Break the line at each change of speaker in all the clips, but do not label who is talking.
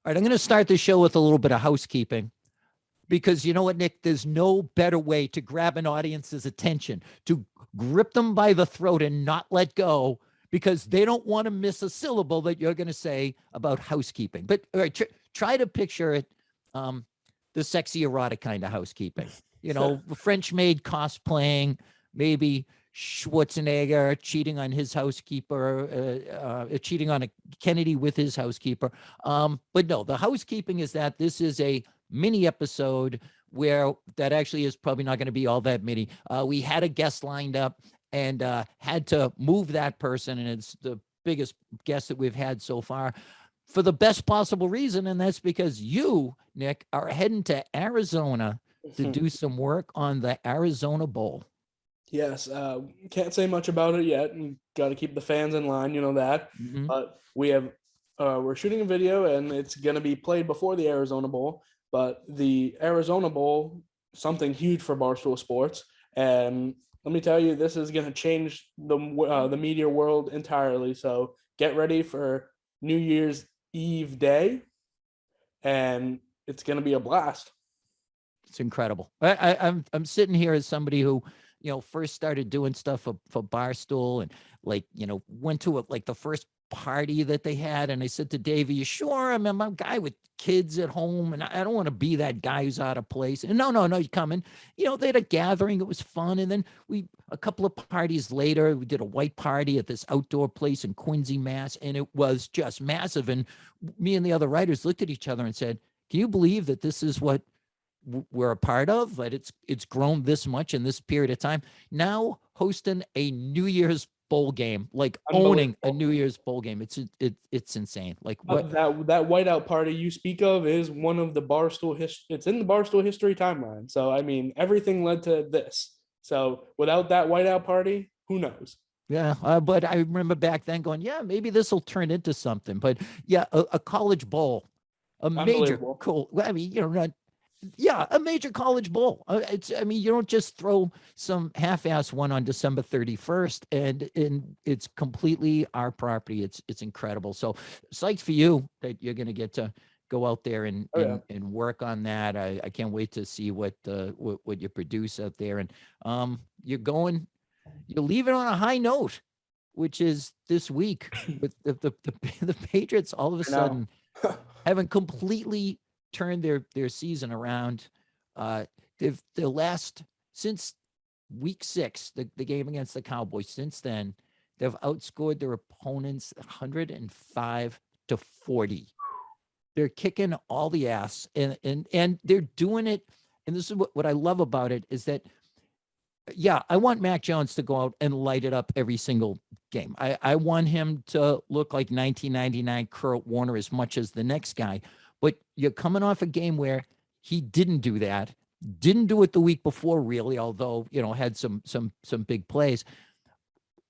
right, I'm going to start the show with a little bit of housekeeping because you know what, Nick? There's no better way to grab an audience's attention, to grip them by the throat and not let go because they don't want to miss a syllable that you're going to say about housekeeping. But all right, try to picture it, the sexy erotic kind of housekeeping. French maid cosplaying, maybe Schwarzenegger cheating on his housekeeper, cheating on a Kennedy with his housekeeper. But no, the housekeeping is that this is a mini episode where that actually is probably not going to be all that mini. We had a guest lined up and had to move that person, and it's the biggest guest that we've had so far for the best possible reason, and that's because you, Nick, are heading to Arizona to do some work on the Arizona Bowl.
Yes, can't say much about it yet. Got to keep the fans in line, you know that.
Mm-hmm.
But we're shooting a video, and it's going to be played before the Arizona Bowl. But the Arizona Bowl, something huge for Barstool Sports, and let me tell you, this is going to change the media world entirely. So get ready for New Year's Eve day, and it's going to be a blast.
It's incredible. I'm sitting here as somebody who, first started doing stuff for Barstool and went to the first party that they had. And I said to Dave, "Are you sure? I'm a guy with kids at home and I don't want to be that guy who's out of place." And no, you're coming. They had a gathering. It was fun. And then a couple of parties later, we did a white party at this outdoor place in Quincy, Mass. And it was just massive. And me and the other writers looked at each other and said, "Can you believe that this is what we're a part of, that it's grown this much in this period of time?" Now hosting a New Year's bowl game, owning a New Year's bowl game. It's insane. What
that whiteout party you speak of is one of the Barstool it's in the Barstool history timeline. So I mean, everything led to this. So without that whiteout party, who knows?
Yeah, but I remember back then going, yeah, maybe this will turn into something. But yeah, a college bowl, a major cool. I mean, not. Yeah, a major college bowl. You don't just throw some half-ass one on December 31st, and it's completely our property. It's incredible. So psyched for you that you're going to get to go out there and work on that. I can't wait to see what you produce out there. And you're leaving on a high note, which is this week with the Patriots all of a sudden having completely turned their season around. Since week 6, the game against the Cowboys, since then, they've outscored their opponents 105-40. They're kicking all the ass and they're doing it. And this is what I love about it is that, yeah, I want Mac Jones to go out and light it up every single game. I want him to look like 1999 Kurt Warner as much as the next guy. But you're coming off a game where he didn't do that, didn't do it the week before, really, although, had some big plays.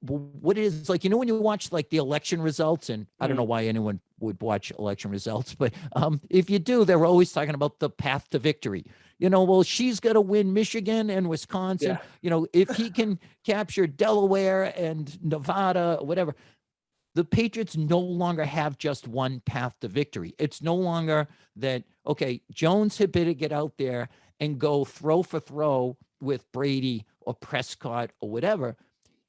But what it is when you watch the election results, and I don't know why anyone would watch election results, but if you do, they're always talking about the path to victory. Well, she's got to win Michigan and Wisconsin. Yeah. If he can capture Delaware and Nevada, whatever. The Patriots no longer have just one path to victory. It's no longer that, okay, Jones had better get out there and go throw for throw with Brady or Prescott or whatever.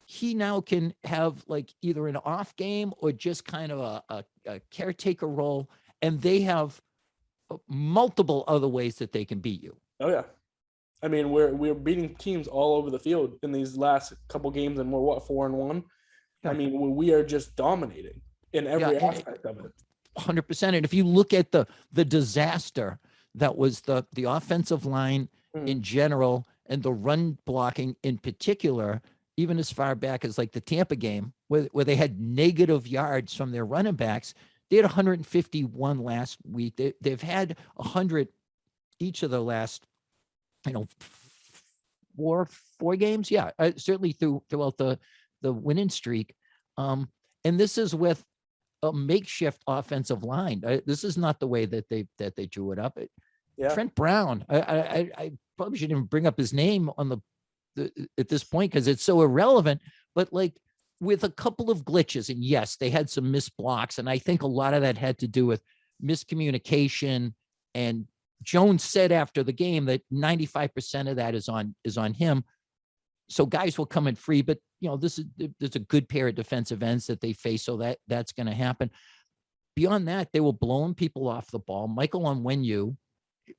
He now can have either an off game or just kind of a caretaker role, and they have multiple other ways that they can beat you.
Oh, yeah. I mean, we're beating teams all over the field in these last couple games, and we're 4-1? I mean, we are just dominating in every aspect of it.
100%. And if you look at the disaster that was the offensive line in general and the run blocking in particular, even as far back as the Tampa game where they had negative yards from their running backs, they had 151 last week. They've had 100 each of the last, four games. Yeah, certainly throughout the winning streak. And this is with a makeshift offensive line. This is not the way that they drew it up. Trent Brown, I probably shouldn't even bring up his name on at this point because it's so irrelevant, but with a couple of glitches, and yes, they had some missed blocks. And I think a lot of that had to do with miscommunication. And Jones said after the game that 95% of that is on him. So guys will come in free, but there's a good pair of defensive ends that they face. So that's going to happen. Beyond that, they were blowing people off the ball. Michael Onwenu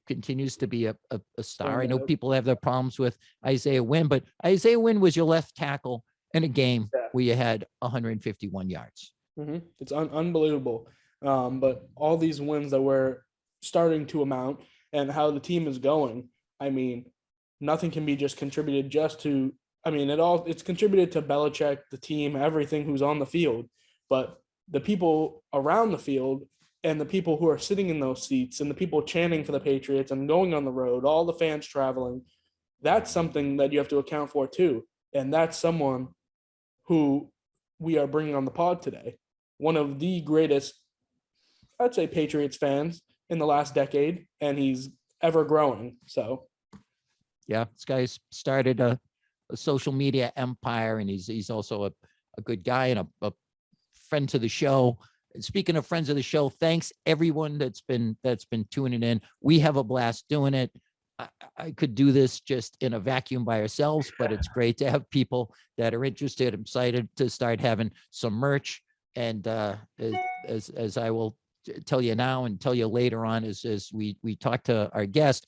continues to be a star. I know people have their problems with Isaiah Wynn, but Isaiah Wynn was your left tackle in a game where you had 151 yards.
Mm-hmm. It's unbelievable. But all these wins that we're starting to amount and how the team is going, I mean, nothing can be just contributed to, it's contributed to Belichick, the team, everything who's on the field, but the people around the field and the people who are sitting in those seats and the people chanting for the Patriots and going on the road, all the fans traveling, that's something that you have to account for too. And that's someone who we are bringing on the pod today. One of the greatest, I'd say, Patriots fans in the last decade, and he's ever growing. So,
yeah, this guy's started a social media empire, and he's also a good guy and a friend to the show. And speaking of friends of the show, thanks everyone that's been tuning in. We have a blast doing it. I could do this just in a vacuum by ourselves, but it's great to have people that are interested. I'm excited to start having some merch. And as I will tell you now and tell you later on, as we talk to our guest,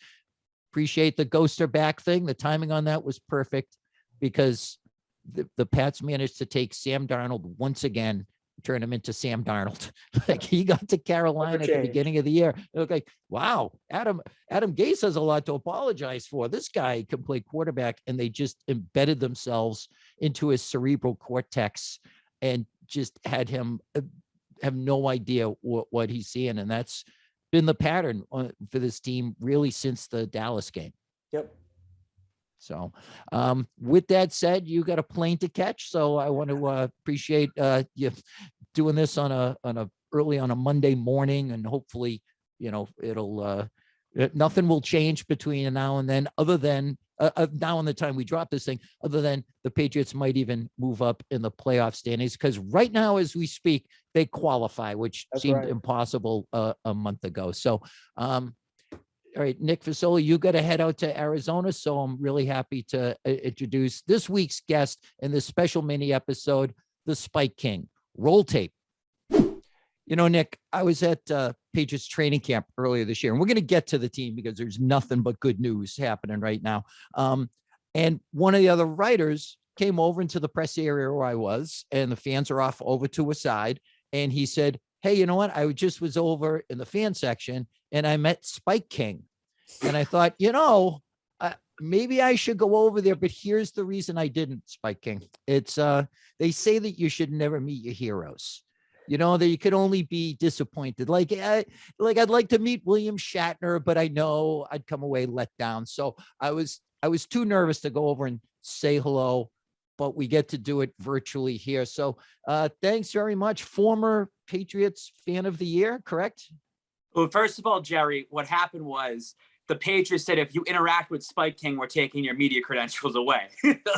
appreciate the Ghoster back thing. The timing on that was perfect because the Pats managed to take Sam Darnold once again, turn him into Sam Darnold. Like he got to Carolina at the beginning of the year. It looked like, wow, Adam Gase has a lot to apologize for. This guy can play quarterback, and they just embedded themselves into his cerebral cortex and just had him have no idea what he's seeing. And that's been the pattern for this team really since the Dallas game.
Yep.
So with that said, you got a plane to catch. So I want to appreciate you doing this on a early on a Monday morning, and hopefully, it'll nothing will change between now and then, other than now and the time we drop this thing, other than the Patriots might even move up in the playoff standings, because right now as we speak, they qualify, which seemed impossible a month ago. So all right, Nick Fasoli, you got to head out to Arizona. So I'm really happy to introduce this week's guest in this special mini episode, the Spike King. Roll tape. Nick, I was at Patriots training camp earlier this year, and we're going to get to the team because there's nothing but good news happening right now. And one of the other writers came over into the press area where I was, and the fans are off over to a side. And he said, hey, you know what? I just was over in the fan section and I met Spike King. And I thought, maybe I should go over there, but here's the reason I didn't, Spike King. It's they say that you should never meet your heroes. That you could only be disappointed. Like I'd like to meet William Shatner, but I know I'd come away let down. So I was too nervous to go over and say hello, but we get to do it virtually here. So thanks very much. Former Patriots fan of the year, correct?
Well, first of all, Jerry, what happened was the Patriots said, if you interact with Spike King, we're taking your media credentials away.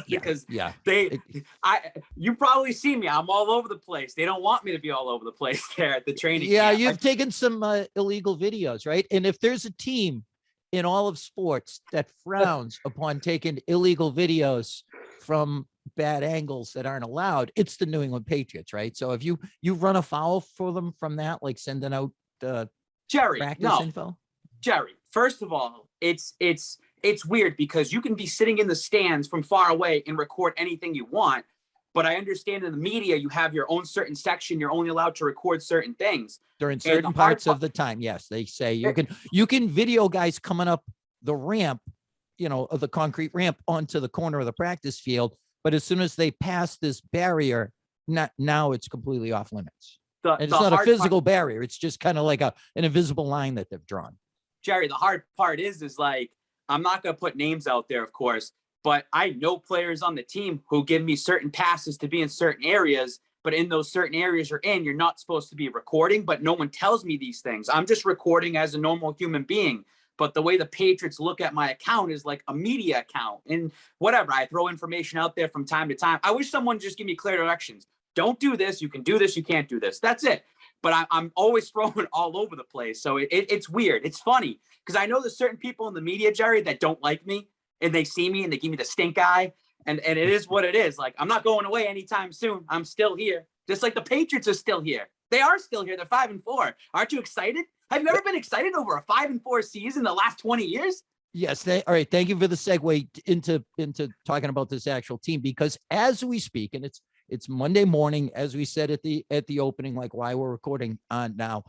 Because you probably see me. I'm all over the place. They don't want me to be all over the place there at the training camp.
You've taken some illegal videos, right? And if there's a team in all of sports that frowns upon taking illegal videos from bad angles that aren't allowed, it's the New England Patriots, right? So if you run afoul for them from that, like sending out practice info?
Jerry, first of all, it's weird because you can be sitting in the stands from far away and record anything you want. But I understand in the media, you have your own certain section. You're only allowed to record certain things
during certain parts of the time. Yes, they say you can video guys coming up the ramp, of the concrete ramp onto the corner of the practice field. But as soon as they pass this barrier, now it's completely off limits. And it's not a physical barrier. It's just kind of like an invisible line that they've drawn.
Jerry, the hard part is like, I'm not going to put names out there, of course, but I know players on the team who give me certain passes to be in certain areas, but in those certain areas you're not supposed to be recording, but no one tells me these things. I'm just recording as a normal human being. But the way the Patriots look at my account is like a media account, and whatever. I throw information out there from time to time. I wish someone just give me clear directions. Don't do this. You can do this. You can't do this. That's it. but I'm always throwing all over the place. So it's weird. It's funny because I know there's certain people in the media, Jerry, that don't like me, and they see me and they give me the stink eye. And it is what it is. Like, I'm not going away anytime soon. I'm still here. Just like the Patriots are still here. They are still here. They're 5-4. Aren't you excited? Have you ever been excited over a 5-4 season the last 20 years?
Yes. All right. Thank you for the segue into talking about this actual team, because as we speak, and it's Monday morning, as we said at the opening, like why we're recording on now,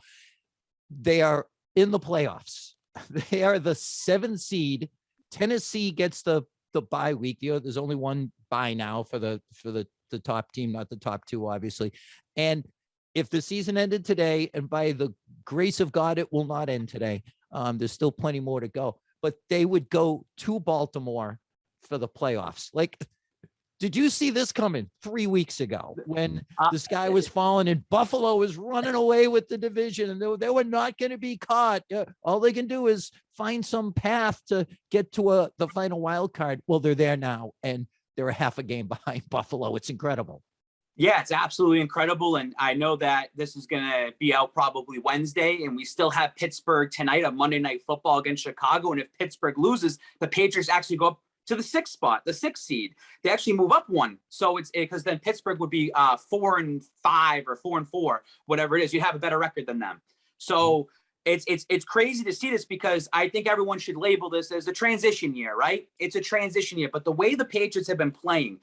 they are in the playoffs. They are the 7th seed. Tennessee gets the bye week. There's only one bye now for the top team, not the top 2, obviously. And if the season ended today, and by the grace of God, it will not end today. There's still plenty more to go, but they would go to Baltimore for the playoffs. Like, did you see this coming 3 weeks ago when the sky was falling and Buffalo was running away with the division and they were not going to be caught? All they can do is find some path to get to the final wild card. Well, they're there now, and they're a half a game behind Buffalo. It's incredible.
Yeah, it's absolutely incredible. And I know that this is going to be out probably Wednesday, and we still have Pittsburgh tonight on Monday Night Football against Chicago. And if Pittsburgh loses, the Patriots actually go up to the 6th spot, the 6th seed. They actually move up one. So it's because then Pittsburgh would be 4-5 or 4-4, whatever it is. You'd have a better record than them. So it's crazy to see this, because I think everyone should label this as a transition year, right? It's a transition year. But the way the Patriots have been playing,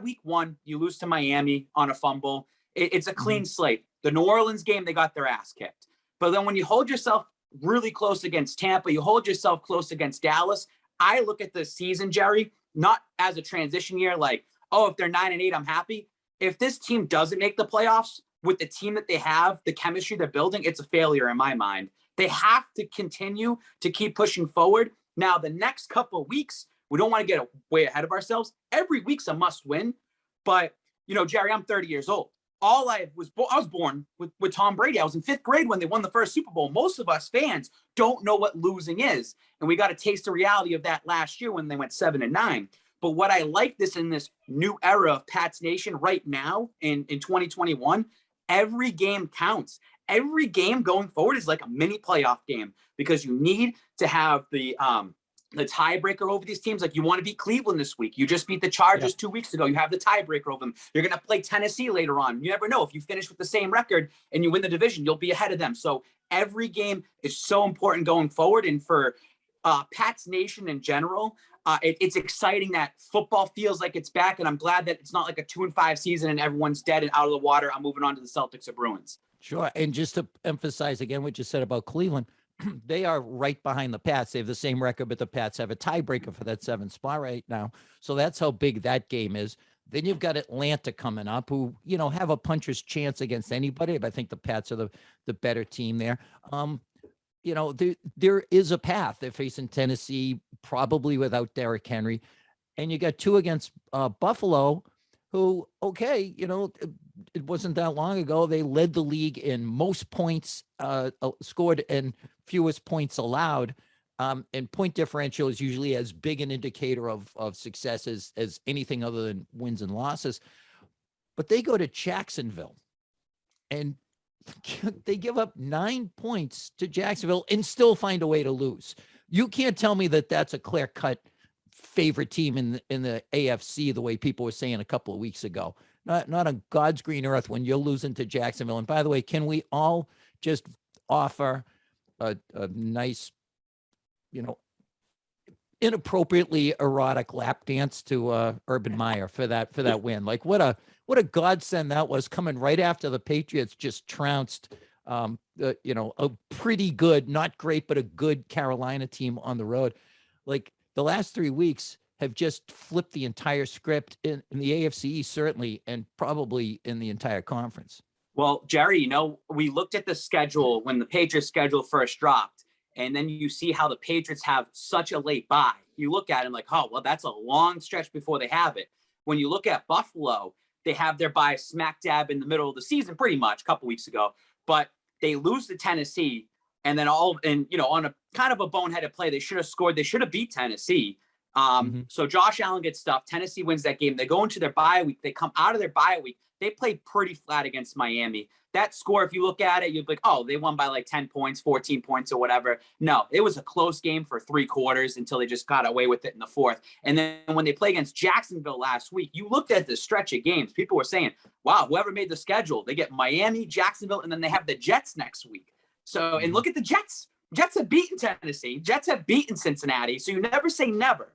week 1, you lose to Miami on a fumble. It's a clean slate. The New Orleans game, they got their ass kicked. But then when you hold yourself really close against Tampa, you hold yourself close against Dallas. I look at the season, Jerry, not as a transition year, like, oh, if they're 9-8, I'm happy. If this team doesn't make the playoffs with the team that they have, the chemistry they're building, it's a failure in my mind. They have to continue to keep pushing forward. Now, the next couple of weeks, we don't want to get way ahead of ourselves. Every week's a must win. But, Jerry, I'm 30 years old. I was born with Tom Brady. I was in 5th grade when they won the first Super Bowl. Most of us fans don't know what losing is. And we got to taste the reality of that last year when they went 7-9. But what I like in this new era of Pats Nation right now in 2021, every game counts. Every game going forward is like a mini playoff game, because you need to have the tiebreaker over these teams. Like, you want to beat Cleveland this week. You just beat the Chargers 2 weeks ago. You have the tiebreaker over them. You're going to play Tennessee later on. You never know. If you finish with the same record and you win the division, you'll be ahead of them. So every game is so important going forward. And for Pats Nation in general, it's exciting that football feels like it's back. And I'm glad that it's not like a 2-5 season and everyone's dead and out of the water. I'm moving on to the Celtics or Bruins.
Sure. And just to emphasize again what you said about Cleveland, they are right behind the Pats. They have the same record, but the Pats have a tiebreaker for that 7th spot right now. So that's how big that game is. Then you've got Atlanta coming up, who, have a puncher's chance against anybody. But I think the Pats are the better team there. There is a path. They're facing Tennessee, probably without Derrick Henry. And you got 2 against Buffalo, who, it wasn't that long ago, they led the league in most points scored and fewest points allowed. And point differential is usually as big an indicator of success as anything other than wins and losses. But they go to Jacksonville, and they give up 9 points to Jacksonville and still find a way to lose. You can't tell me that that's a clear-cut favorite team in the AFC, the way people were saying a couple of weeks ago. Not on God's green earth when you're losing to Jacksonville. And by the way, can we all just offer a nice, inappropriately erotic lap dance to Urban Meyer for that win? Like, what a godsend that was, coming right after the Patriots just trounced a pretty good, not great, but a good Carolina team on the road. Like, the last 3 weeks have just flipped the entire script in the AFC East, certainly, and probably in the entire conference.
Well, Jerry, we looked at the schedule when the Patriots schedule first dropped, and then you see how the Patriots have such a late bye. You look at it like, oh, well, that's a long stretch before they have it. When you look at Buffalo, they have their bye smack dab in the middle of the season, pretty much, a couple weeks ago. But they lose to Tennessee, and then on a kind of a boneheaded play, they should have scored. They should have beat Tennessee. So Josh Allen gets stuffed. Tennessee wins that game. They go into their bye week. They come out of their bye week. They played pretty flat against Miami. That score, if you look at it, you'd be like, oh, they won by like 10 points, 14 points or whatever. No, it was a close game for 3 quarters until they just got away with it in the 4th. And then when they play against Jacksonville last week, you looked at the stretch of games. People were saying, wow, whoever made the schedule, they get Miami, Jacksonville, and then they have the Jets next week. So, and look at the Jets. Jets have beaten Tennessee. Jets have beaten Cincinnati. So you never say never.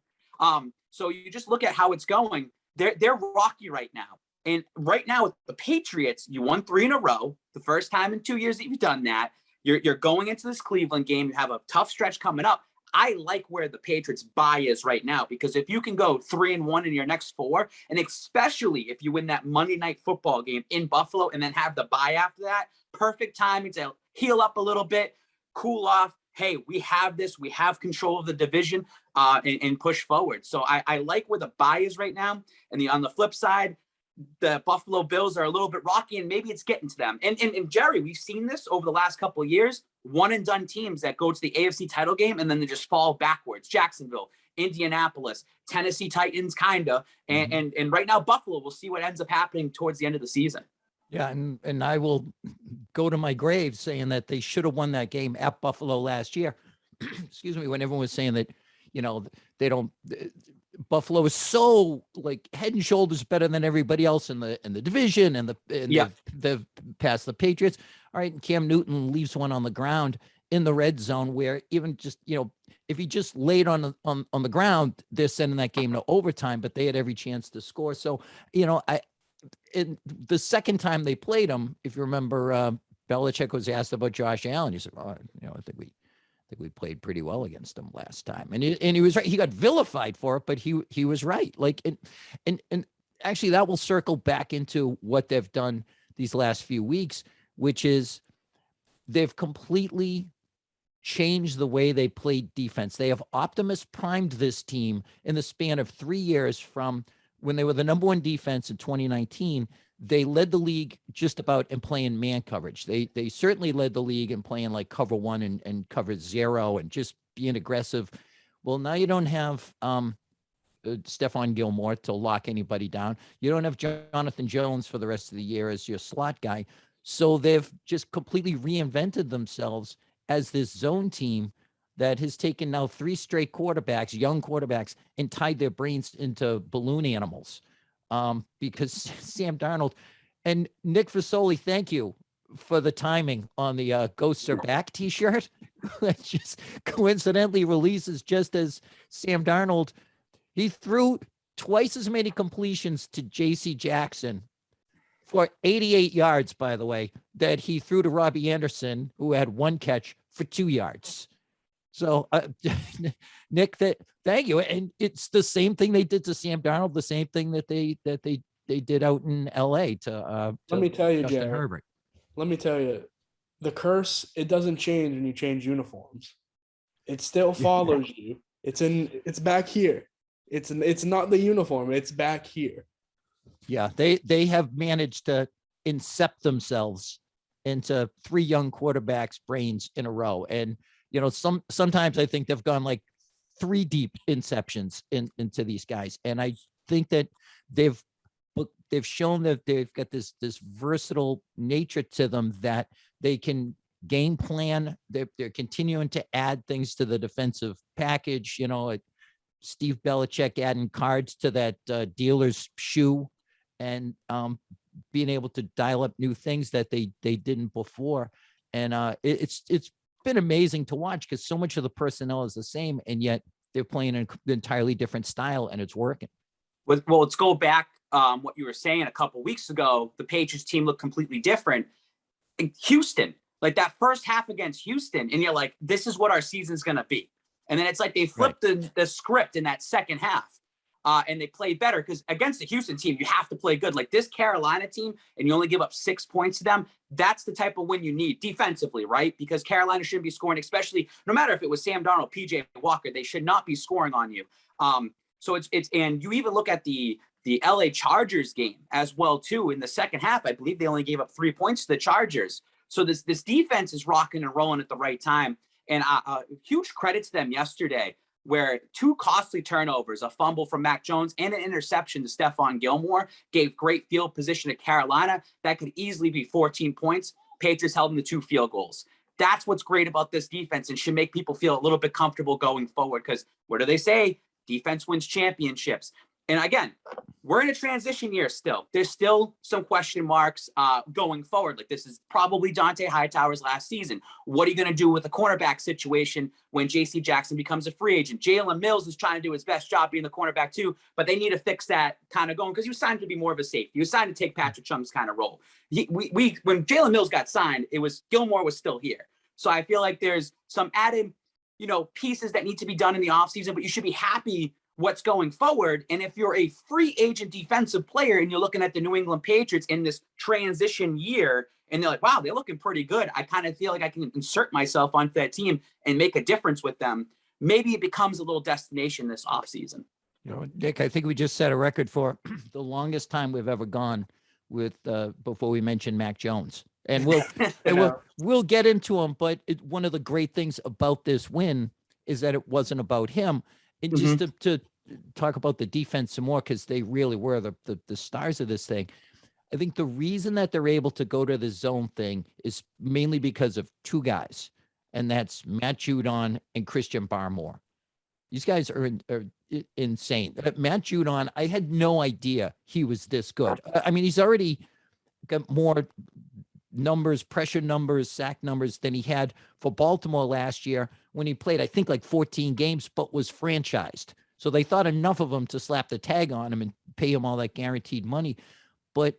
So you just look at how it's going. They're rocky right now. And right now with the Patriots, you won 3 in a row. The first time in 2 years that you've done that. You're going into this Cleveland game. You have a tough stretch coming up. I like where the Patriots bye is right now, because if you can go 3-1 in your next 4, and especially if you win that Monday Night Football game in Buffalo and then have the bye after that, perfect timing to heal up a little bit, cool off. Hey, we have this. We have control of the division and push forward. So I like where the bye is right now. And on the flip side, the Buffalo Bills are a little bit rocky, and maybe it's getting to them. And Jerry, we've seen this over the last couple of years. One and done teams that go to the AFC title game and then they just fall backwards. Jacksonville, Indianapolis, Tennessee Titans, kinda. And right now, Buffalo. We'll see what ends up happening towards the end of the season.
Yeah, and I will go to my grave saying that they should have won that game at Buffalo last year. Excuse me, when everyone was saying that, they don't. Buffalo is so like head and shoulders better than everybody else in the division, and they've passed the Patriots. All right, and Cam Newton leaves one on the ground in the red zone where even just if he just laid on the ground, they're sending that game to overtime. But they had every chance to score. So in the second time they played him, if you remember, Belichick was asked about Josh Allen. He said, "Well, I think we played pretty well against him last time," and he was right. He got vilified for it, but he was right. Like and actually, that will circle back into what they've done these last few weeks, which is they've completely changed the way they played defense. They have Optimus primed this team in the span of 3 years from when they were the number 1 defense in 2019. They led the league just about in playing man coverage. They certainly led the league in playing like cover 1 and cover 0 and just being aggressive. Well, now you don't have Stephon Gilmore to lock anybody down. You don't have Jonathan Jones for the rest of the year as your slot guy. So they've just completely reinvented themselves as this zone team that has taken now 3 straight quarterbacks, young quarterbacks, and tied their brains into balloon animals. Because Sam Darnold and Nick Fasoli, thank you for the timing on the Ghosts Are Back t-shirt. That just coincidentally releases just as Sam Darnold, he threw twice as many completions to JC Jackson for 88 yards, by the way, that he threw to Robbie Anderson, who had 1 catch for 2 yards. So, Nick, thank you. And it's the same thing they did to Sam Darnold, the same thing that they did out in LA to
let me tell you,
Justin
Jared,
Herbert.
Let me tell you, the curse, it doesn't change when you change uniforms. It still follows you. It's back here. It's not the uniform, it's back here.
Yeah, they have managed to incept themselves into 3 young quarterbacks' brains in a row. And sometimes I think they've gone like 3 deep inceptions into these guys. And I think that they've shown that they've got this versatile nature to them, that they can game plan. They're continuing to add things to the defensive package. Steve Belichick adding cards to that dealer's shoe, and being able to dial up new things that they didn't before. And it's been amazing to watch, because so much of the personnel is the same, and yet they're playing an entirely different style, and it's working.
Well, let's go back. What you were saying a couple weeks ago, the Patriots team looked completely different. Houston, like that first half against Houston, and you're like, this is what our season's going to be. And then it's like they flipped the script in that second half. And they played better, because against the Houston team, you have to play good. Like this Carolina team, and you only give up 6 points to them, that's the type of win you need defensively, right? Because Carolina shouldn't be scoring, especially no matter if it was Sam Darnold, PJ Walker, they should not be scoring on you. So it's and you even look at the LA Chargers game as well too. In the second half, I believe they only gave up 3 points to the Chargers. So this defense is rocking and rolling at the right time. And huge credit to them yesterday. where 2 costly turnovers, a fumble from Mac Jones and an interception to Stephon Gilmore, gave great field position to Carolina. That could easily be 14 points. Patriots held them to 2 field goals. That's what's great about this defense and should make people feel a little bit comfortable going forward, because what do they say? Defense wins championships. And again, we're in a transition year still. There's still some question marks going forward. Like, this is probably Dante Hightower's last season. What are you going to do with the cornerback situation when J.C. Jackson becomes a free agent? Jalen Mills is trying to do his best job being the cornerback too, but they need to fix that kind of going, because he was signed to be more of a safety. He was signed to take Patrick Chung's kind of role. When Jalen Mills got signed, it was Gilmore was still here. So I feel like there's some added, pieces that need to be done in the offseason, but you should be happy what's going forward. And if you're a free agent defensive player and you're looking at the New England Patriots in this transition year, and they're like, wow, they're looking pretty good, I kind of feel like I can insert myself onto that team and make a difference with them. Maybe it becomes a little destination this offseason.
Nick, I think we just set a record for the longest time we've ever gone with before we mentioned Mac Jones. And we'll get into him, but one of the great things about this win is that it wasn't about him. And just to talk about the defense some more, because they really were the stars of this thing. I think the reason that they're able to go to the zone thing is mainly because of 2 guys, and that's Matt Judon and Christian Barmore. These guys are insane. Matt Judon, I had no idea he was this good. I mean, he's already got more numbers, pressure numbers, sack numbers than he had for Baltimore last year when he played, I think, like 14 games, but was franchised. So they thought enough of him to slap the tag on him and pay him all that guaranteed money. But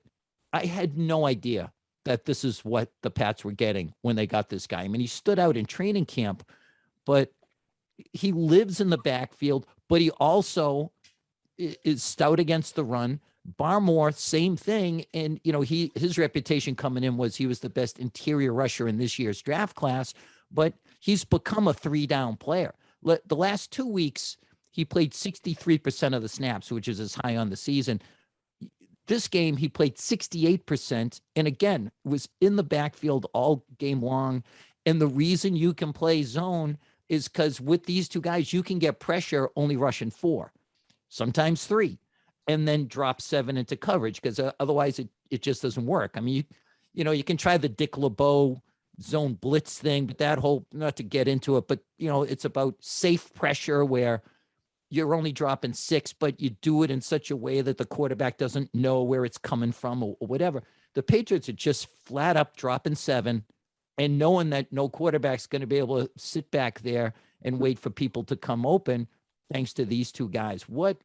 I had no idea that this is what the Pats were getting when they got this guy. I mean, he stood out in training camp, but he lives in the backfield, but he also is stout against the run. Barmore, same thing. And, his reputation coming in was he was the best interior rusher in this year's draft class, but he's become a 3-down player. The last 2 weeks, he played 63% of the snaps, which is as high on the season. This game, he played 68%. And again, was in the backfield all game long. And the reason you can play zone is because with these 2 guys, you can get pressure only rushing 4, sometimes 3. And then drop 7 into coverage, because otherwise it just doesn't work. I mean, you can try the Dick LeBeau zone blitz thing, but that whole, not to get into it, but, it's about safe pressure where you're only dropping 6, but you do it in such a way that the quarterback doesn't know where it's coming from or whatever. The Patriots are just flat up dropping 7 and knowing that no quarterback's going to be able to sit back there and wait for people to come open thanks to these 2 guys. What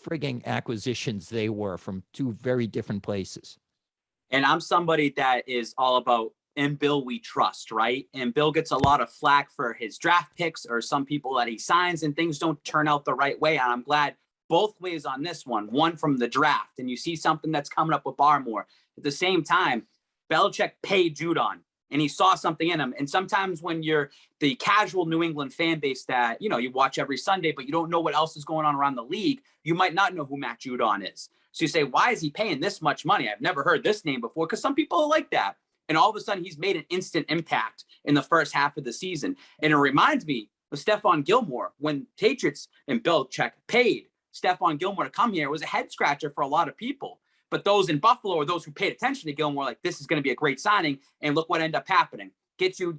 frigging acquisitions they were from 2 very different places.
And I'm somebody that is all about, in Bill we trust, right? And Bill gets a lot of flack for his draft picks or some people that he signs, and things don't turn out the right way. And I'm glad both ways on this one from the draft. And you see something that's coming up with Barmore. At the same time, Belichick paid Judon, and he saw something in him. And sometimes when you're the casual New England fan base that, you watch every Sunday, but you don't know what else is going on around the league, you might not know who Matt Judon is. So you say, why is he paying this much money? I've never heard this name before, because some people are like that. And all of a sudden, he's made an instant impact in the first half of the season. And it reminds me of Stephon Gilmore. When Patriots and Belichick paid Stephon Gilmore to come here, it was a head scratcher for a lot of people. But those in Buffalo, or those who paid attention to Gilmore, like, this is going to be a great signing. And look what ended up happening. Gets you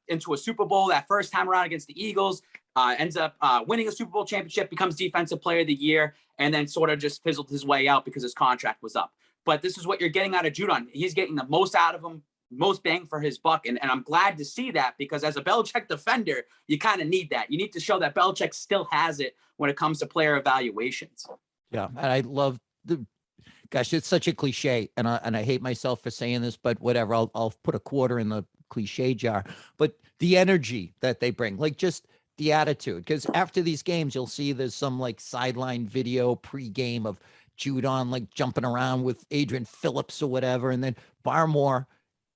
into a Super Bowl that first time around against the Eagles, ends up winning a Super Bowl championship, becomes Defensive Player of the Year, and then sort of just fizzled his way out because his contract was up. But this is what you're getting out of Judon. He's getting the most out of him, most bang for his buck. And I'm glad to see that, because as a Belichick defender, you kind of need that. You need to show that Belichick still has it when it comes to player evaluations.
Yeah, and I love gosh, it's such a cliche, and I hate myself for saying this, but whatever. I'll put a quarter in the cliche jar. But the energy that they bring, like just the attitude, because after these games, you'll see there's some like sideline video pregame of Judon like jumping around with Adrian Phillips or whatever, and then Barmore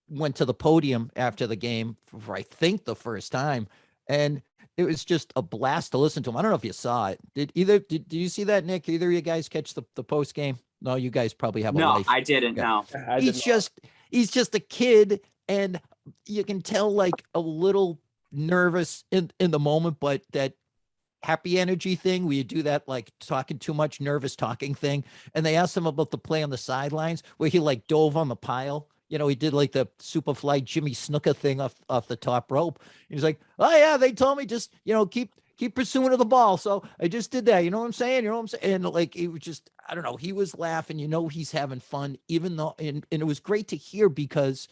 went to the podium after the game for I think the first time, and it was just a blast to listen to him. I don't know if you saw it. Did you see that, Nick? Either of you guys catch the post game? No, you guys probably have a life.
No, I didn't.
Okay.
No,
he's just a kid, and you can tell like a little nervous in the moment, but that happy energy thing where you do that like talking too much, nervous talking thing. And they asked him about the play on the sidelines where he like dove on the pile. He did like the Superfly Jimmy Snuka thing off the top rope. He's like, oh yeah, they told me just keep pursuing the ball. So I just did that. You know what I'm saying? You know what I'm saying? And like it was just, I don't know. He was laughing. He's having fun, even though, and it was great to hear because,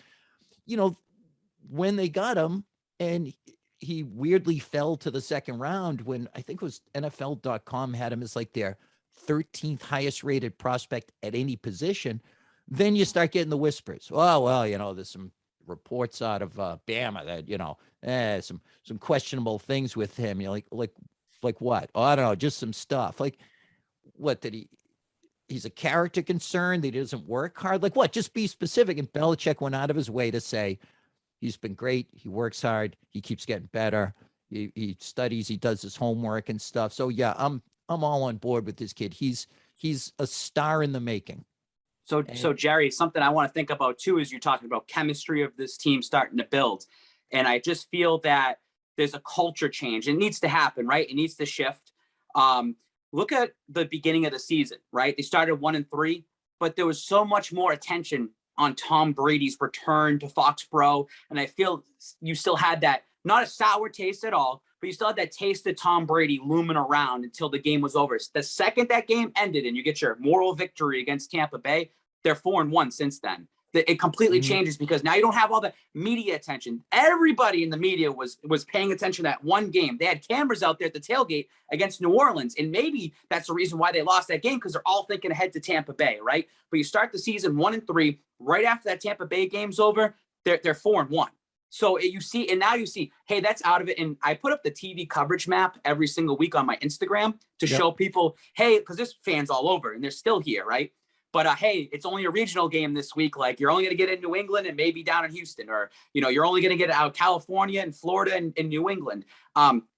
when they got him and he weirdly fell to the second round when I think it was NFL.com had him as like their 13th highest rated prospect at any position. Then you start getting the whispers. Oh, well, there's some reports out of Bama that, some questionable things with him. Like what? Oh, I don't know, just some stuff. Like what he's a character concern that he doesn't work hard. Like what? Just be specific. And Belichick went out of his way to say, he's been great. He works hard. He keeps getting better. He studies. He does his homework and stuff. So yeah, I'm all on board with this kid. He's a star in the making.
So Jerry, something I want to think about too is you're talking about chemistry of this team starting to build, and I just feel that there's a culture change. It needs to happen, right? It needs to shift. Look at the beginning of the season, right? They started 1-3, but there was so much more attention on Tom Brady's return to Foxborough. And I feel you still had that, not a sour taste at all, but you still had that taste of Tom Brady looming around until the game was over. The second that game ended and you get your moral victory against Tampa Bay, they're 4-1 since then. It completely changes because now you don't have all the media attention. Everybody in the media was paying attention to that one game. They had cameras out there at the tailgate against New Orleans, and maybe that's the reason why they lost that game because they're all thinking ahead to Tampa Bay, right? But you start the season 1-3. Right after that Tampa Bay game's over, they're 4-1. So you see, hey, that's out of it. And I put up the TV coverage map every single week on my Instagram to show people, hey, because there's fans all over and they're still here, right? But hey, it's only a regional game this week. Like you're only going to get in New England and maybe down in Houston, or you're only going to get out California and Florida and New England.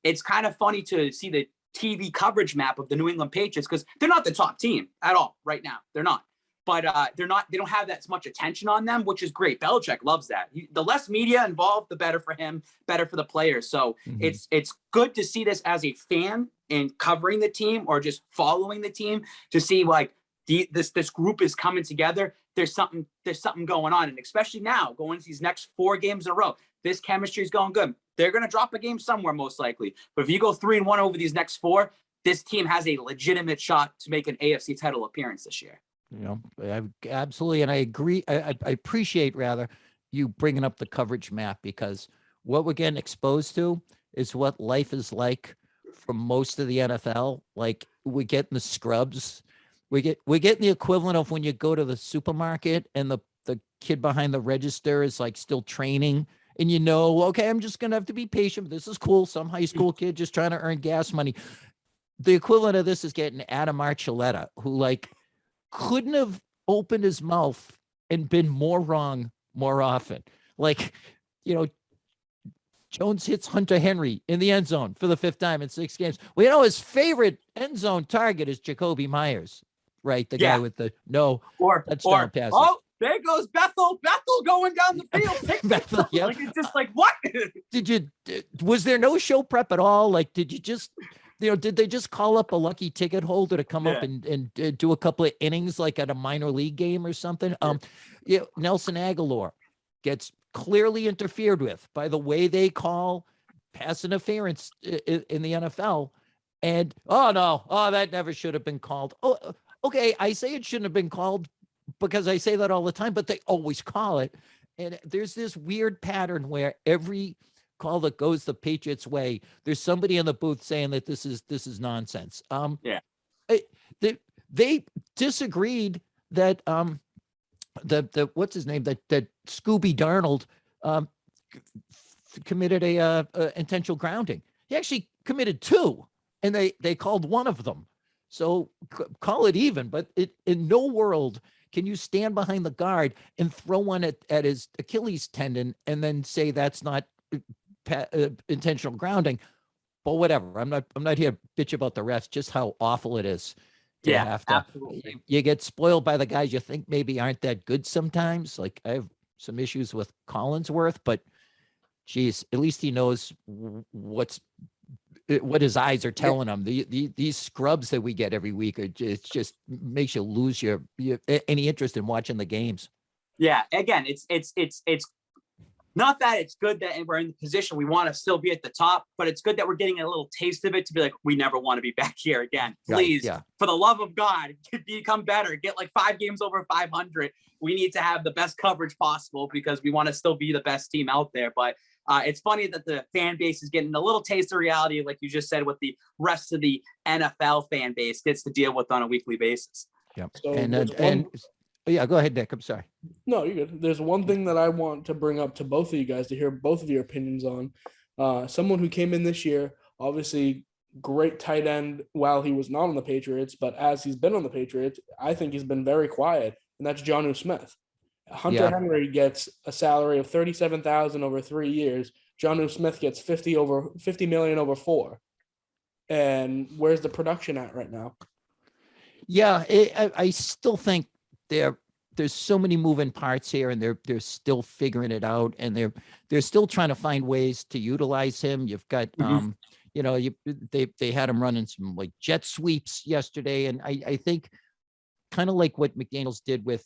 It's kind of funny to see the TV coverage map of the New England Patriots because they're not the top team at all right now. They're not. But they don't have that much attention on them, which is great. Belichick loves that. The less media involved, the better for him, better for the players. So it's good to see this as a fan and covering the team or just following the team to see like this group is coming together. There's something going on, and especially now going into these next 4 games in a row, this chemistry is going good. They're going to drop a game somewhere most likely, but if you go 3-1 over these next 4, this team has a legitimate shot to make an AFC title appearance this year.
Absolutely. And I agree. I appreciate rather you bringing up the coverage map because what we're getting exposed to is what life is like for most of the NFL. Like we get in the scrubs. We're getting the equivalent of when you go to the supermarket and the kid behind the register is like still training and okay, I'm just going to have to be patient. This is cool. Some high school kid just trying to earn gas money. The equivalent of this is getting Adam Archuleta, who like couldn't have opened his mouth and been more wrong more often. Like, Jones hits Hunter Henry in the end zone for the 5th time in 6 games. Well, his favorite end zone target is Jacoby Myers, right? The guy with the touchdown passes.
Oh, there goes Bethel going down the field.
Bethel, yep.
Like it's just like, what?
Was there no show prep at all? Like, did you just, did they just call up a lucky ticket holder to come up and do a couple of innings like at a minor league game or something? Nelson Aguilar gets clearly interfered with by the way they call pass interference in the NFL. And, that never should have been called. Oh, okay, I say it shouldn't have been called because I say that all the time, but they always call it. And there's this weird pattern where every call that goes the Patriots' way, there's somebody in the booth saying that this is nonsense. They disagreed that the what's his name that Scooby Darnold committed a intentional grounding. He actually committed 2, and they called one of them. So call it even. But in no world can you stand behind the guard and throw one at his Achilles tendon and then say that's not intentional grounding. But whatever. I'm not here to bitch about the refs, just how awful it is to have to.
Absolutely.
You get spoiled by the guys you think maybe aren't that good sometimes. Like I have some issues with Collinsworth, but geez, at least he knows what's what his eyes are telling him. These scrubs that we get every week it just makes you lose your any interest in watching the games.
Yeah, again, it's not that it's good that we're in the position we want to still be at the top, but it's good that we're getting a little taste of it to be like, we never want to be back here again. Please, for the love of God, become better. Get like 5 games over 500. We need to have the best coverage possible because we want to still be the best team out there. But it's funny that the fan base is getting a little taste of reality, like you just said, what the rest of the NFL fan base gets to deal with on a weekly basis.
Yep.
So
and yeah, go ahead, Nick. I'm sorry.
No, you're good. There's one thing that I want to bring up to both of you guys to hear both of your opinions on. Someone who came in this year, obviously great tight end while he was not on the Patriots, but as he's been on the Patriots, I think he's been very quiet, and that's Jonnu Smith. Hunter Henry gets a salary of $37,000 over 3 years. Jonnu Smith gets $50 million over 4. And where's the production at right now?
Yeah, I still think there's so many moving parts here, and they're still figuring it out, and they're still trying to find ways to utilize him. You've got they had him running some like jet sweeps yesterday, and I think kind of like what McDaniels did with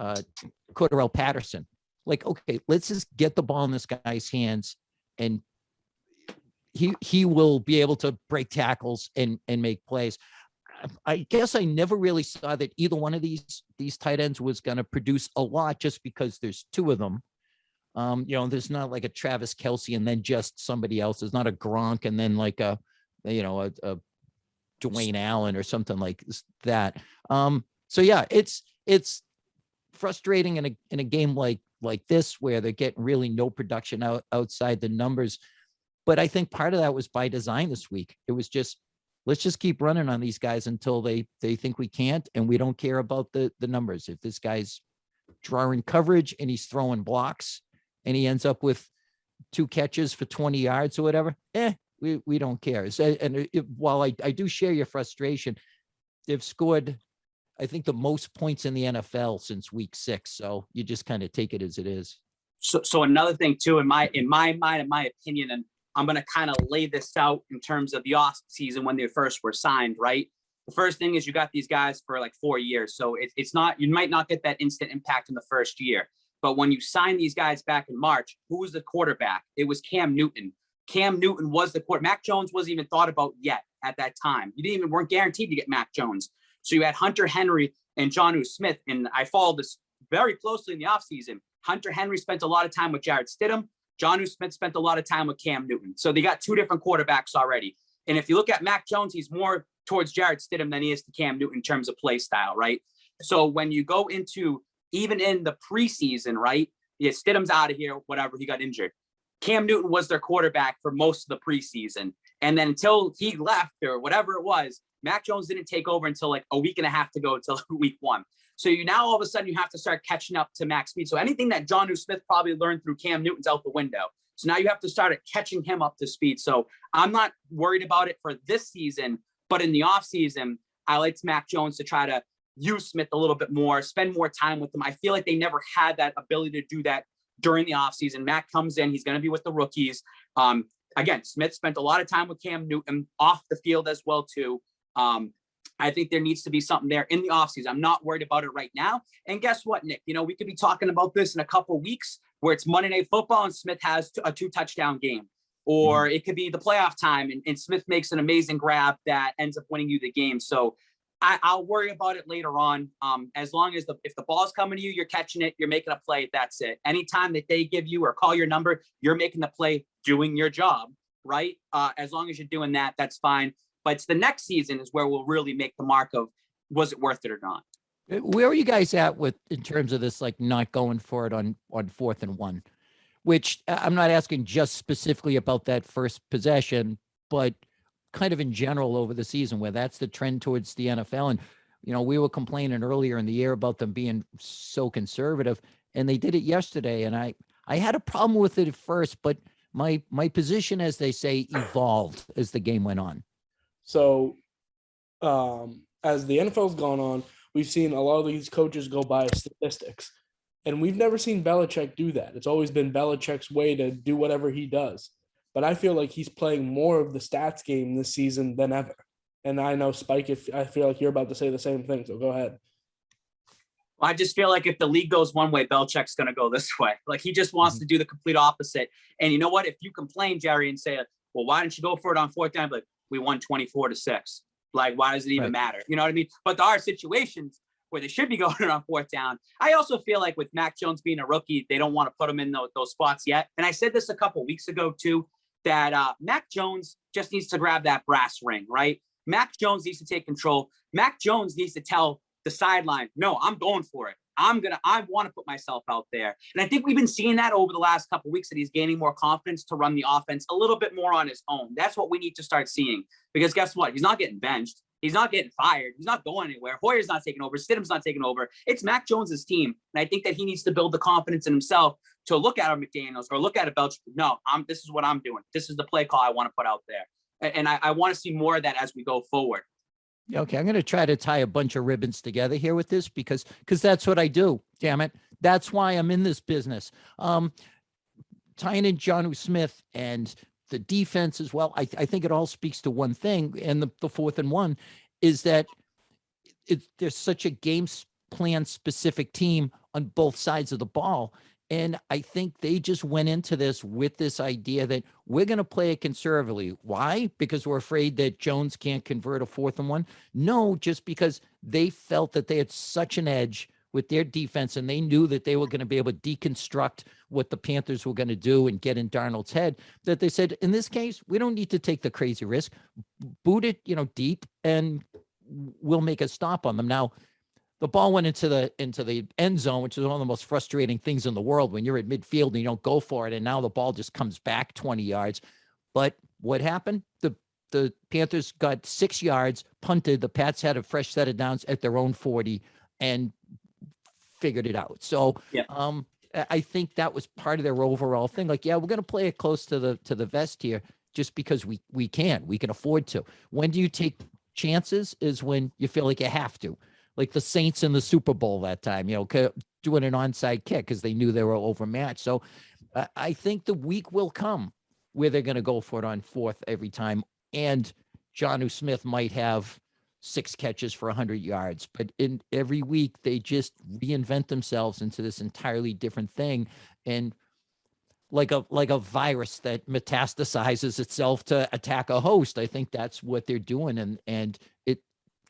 Cordarrelle Patterson. Like, okay, let's just get the ball in this guy's hands, and he will be able to break tackles and make plays. I guess I never really saw that either one of these tight ends was going to produce a lot just because there's 2 of them. There's not like a Travis Kelce and then just somebody else. There's not a Gronk and then like a Dwayne Allen or something like that. So yeah, it's frustrating in a game like this where they're getting really no production outside the numbers. But I think part of that was by design this week. It was just, let's just keep running on these guys until they think we can't, and we don't care about the numbers. If this guy's drawing coverage and he's throwing blocks and he ends up with 2 catches for 20 yards or whatever, we don't care. So, while I do share your frustration, they've scored, I think, the most points in the NFL since week 6. So you just kind of take it as it is.
So another thing too, in my mind, in my opinion, and I'm going to kind of lay this out in terms of the off season when they first were signed, right? The first thing is you got these guys for like 4 years. So it's not, you might not get that instant impact in the first year. But when you sign these guys back in March, who was the quarterback? It was Cam Newton. Cam Newton was the quarterback. Mac Jones wasn't even thought about yet at that time. You weren't guaranteed to get Mac Jones. So you had Hunter Henry and Jonnu Smith. And I followed this very closely in the offseason. Hunter Henry spent a lot of time with Jarrett Stidham. Jonnu Smith spent a lot of time with Cam Newton. So they got 2 different quarterbacks already. And if you look at Mac Jones, he's more towards Jarrett Stidham than he is to Cam Newton in terms of play style, right? So when you go into, even in the preseason, right? Yeah, Stidham's out of here, whatever, he got injured. Cam Newton was their quarterback for most of the preseason. And then until he left or whatever it was, Mac Jones didn't take over until like a week and a half to go until week 1. So you now all of a sudden you have to start catching up to Mac's speed. So anything that Jonnu Smith probably learned through Cam Newton's out the window. So now you have to start catching him up to speed. So I'm not worried about it for this season, but in the offseason, I liked Mac Jones to try to use Smith a little bit more, spend more time with him. I feel like they never had that ability to do that during the offseason. Mac comes in, he's going to be with the rookies. Again, Smith spent a lot of time with Cam Newton off the field as well too. I think there needs to be something there in the offseason. I'm not worried about it right now. And guess what, Nick? We could be talking about this in a couple of weeks where it's Monday Night Football and Smith has a 2-touchdown game. Or it could be the playoff time and Smith makes an amazing grab that ends up winning you the game. So I'll worry about it later on. As long as if the ball's coming to you, you're catching it, you're making a play, that's it. Anytime that they give you or call your number, you're making the play, doing your job, right? As long as you're doing that, that's fine. But it's the next season is where we'll really make the mark of, was it worth it or not?
Where are you guys at in terms of this, like not going for it on 4th and 1, which I'm not asking just specifically about that first possession, but kind of in general over the season where that's the trend towards the NFL. And, we were complaining earlier in the year about them being so conservative, and they did it yesterday. And I had a problem with it at first, but my position, as they say, evolved as the game went on.
So as the NFL's gone on, we've seen a lot of these coaches go by statistics. And we've never seen Belichick do that. It's always been Belichick's way to do whatever he does. but I feel like he's playing more of the stats game this season than ever. And I know, Spike, if I feel like you're about to say the same thing, so go ahead.
I just feel like if the league goes one way, Belichick's going to go this way. Like he just wants to do the complete opposite. And you know what? If you complain, Jerry, and say, well, why didn't you go for it on fourth down? Like, we won 24-6. Like, why does it even matter? You know what I mean? But there are situations where they should be going on fourth down. I also feel like with Mac Jones being a rookie, they don't want to put him in those spots yet. And I said this a couple of weeks ago too, that Mac Jones just needs to grab that brass ring, right? Mac Jones needs to take control. Mac Jones needs to tell the sideline, no, I'm going for it. I want to put myself out there. And I think we've been seeing that over the last couple of weeks, that he's gaining more confidence to run the offense a little bit more on his own. That's what we need to start seeing, because guess what? He's not getting benched. He's not getting fired. He's not going anywhere. Hoyer's not taking over. Stidham's not taking over. It's Mac Jones's team. And I think that he needs to build the confidence in himself to look at a McDaniels or look at a Belichick. No, this is what I'm doing. This is the play call I want to put out there. And I want to see more of that as we go forward.
Okay, I'm going to try to tie a bunch of ribbons together here with this because that's what I do. Damn it. That's why I'm in this business. Tying in Jonnu Smith and the defense as well. I think it all speaks to one thing. And the 4th and 1 is that there's such a game plan specific team on both sides of the ball. And I think they just went into this with this idea that we're going to play it conservatively. Why? Because we're afraid that Jones can't convert a 4th and 1? No, just because they felt that they had such an edge with their defense, and they knew that they were going to be able to deconstruct what the Panthers were going to do and get in Darnold's head, that they said, in this case, we don't need to take the crazy risk. Boot it, deep, and we'll make a stop on them. Now, the ball went into the end zone, which is one of the most frustrating things in the world when you're at midfield and you don't go for it, and now the ball just comes back 20 yards. But what happened? The Panthers got 6 yards, punted. The Pats had a fresh set of downs at their own 40 and figured it out. So I think that was part of their overall thing. Like, yeah, we're going to play it close to the vest here just because we can afford to. When do you take chances? Is when you feel like you have to. Like the Saints in the Super Bowl that time, doing an onside kick because they knew they were overmatched. So I think the week will come where they're going to go for it on 4th every time. And Jonnu Smith might have 6 catches for 100 yards. But in every week, they just reinvent themselves into this entirely different thing. And like a virus that metastasizes itself to attack a host, I think that's what they're doing. And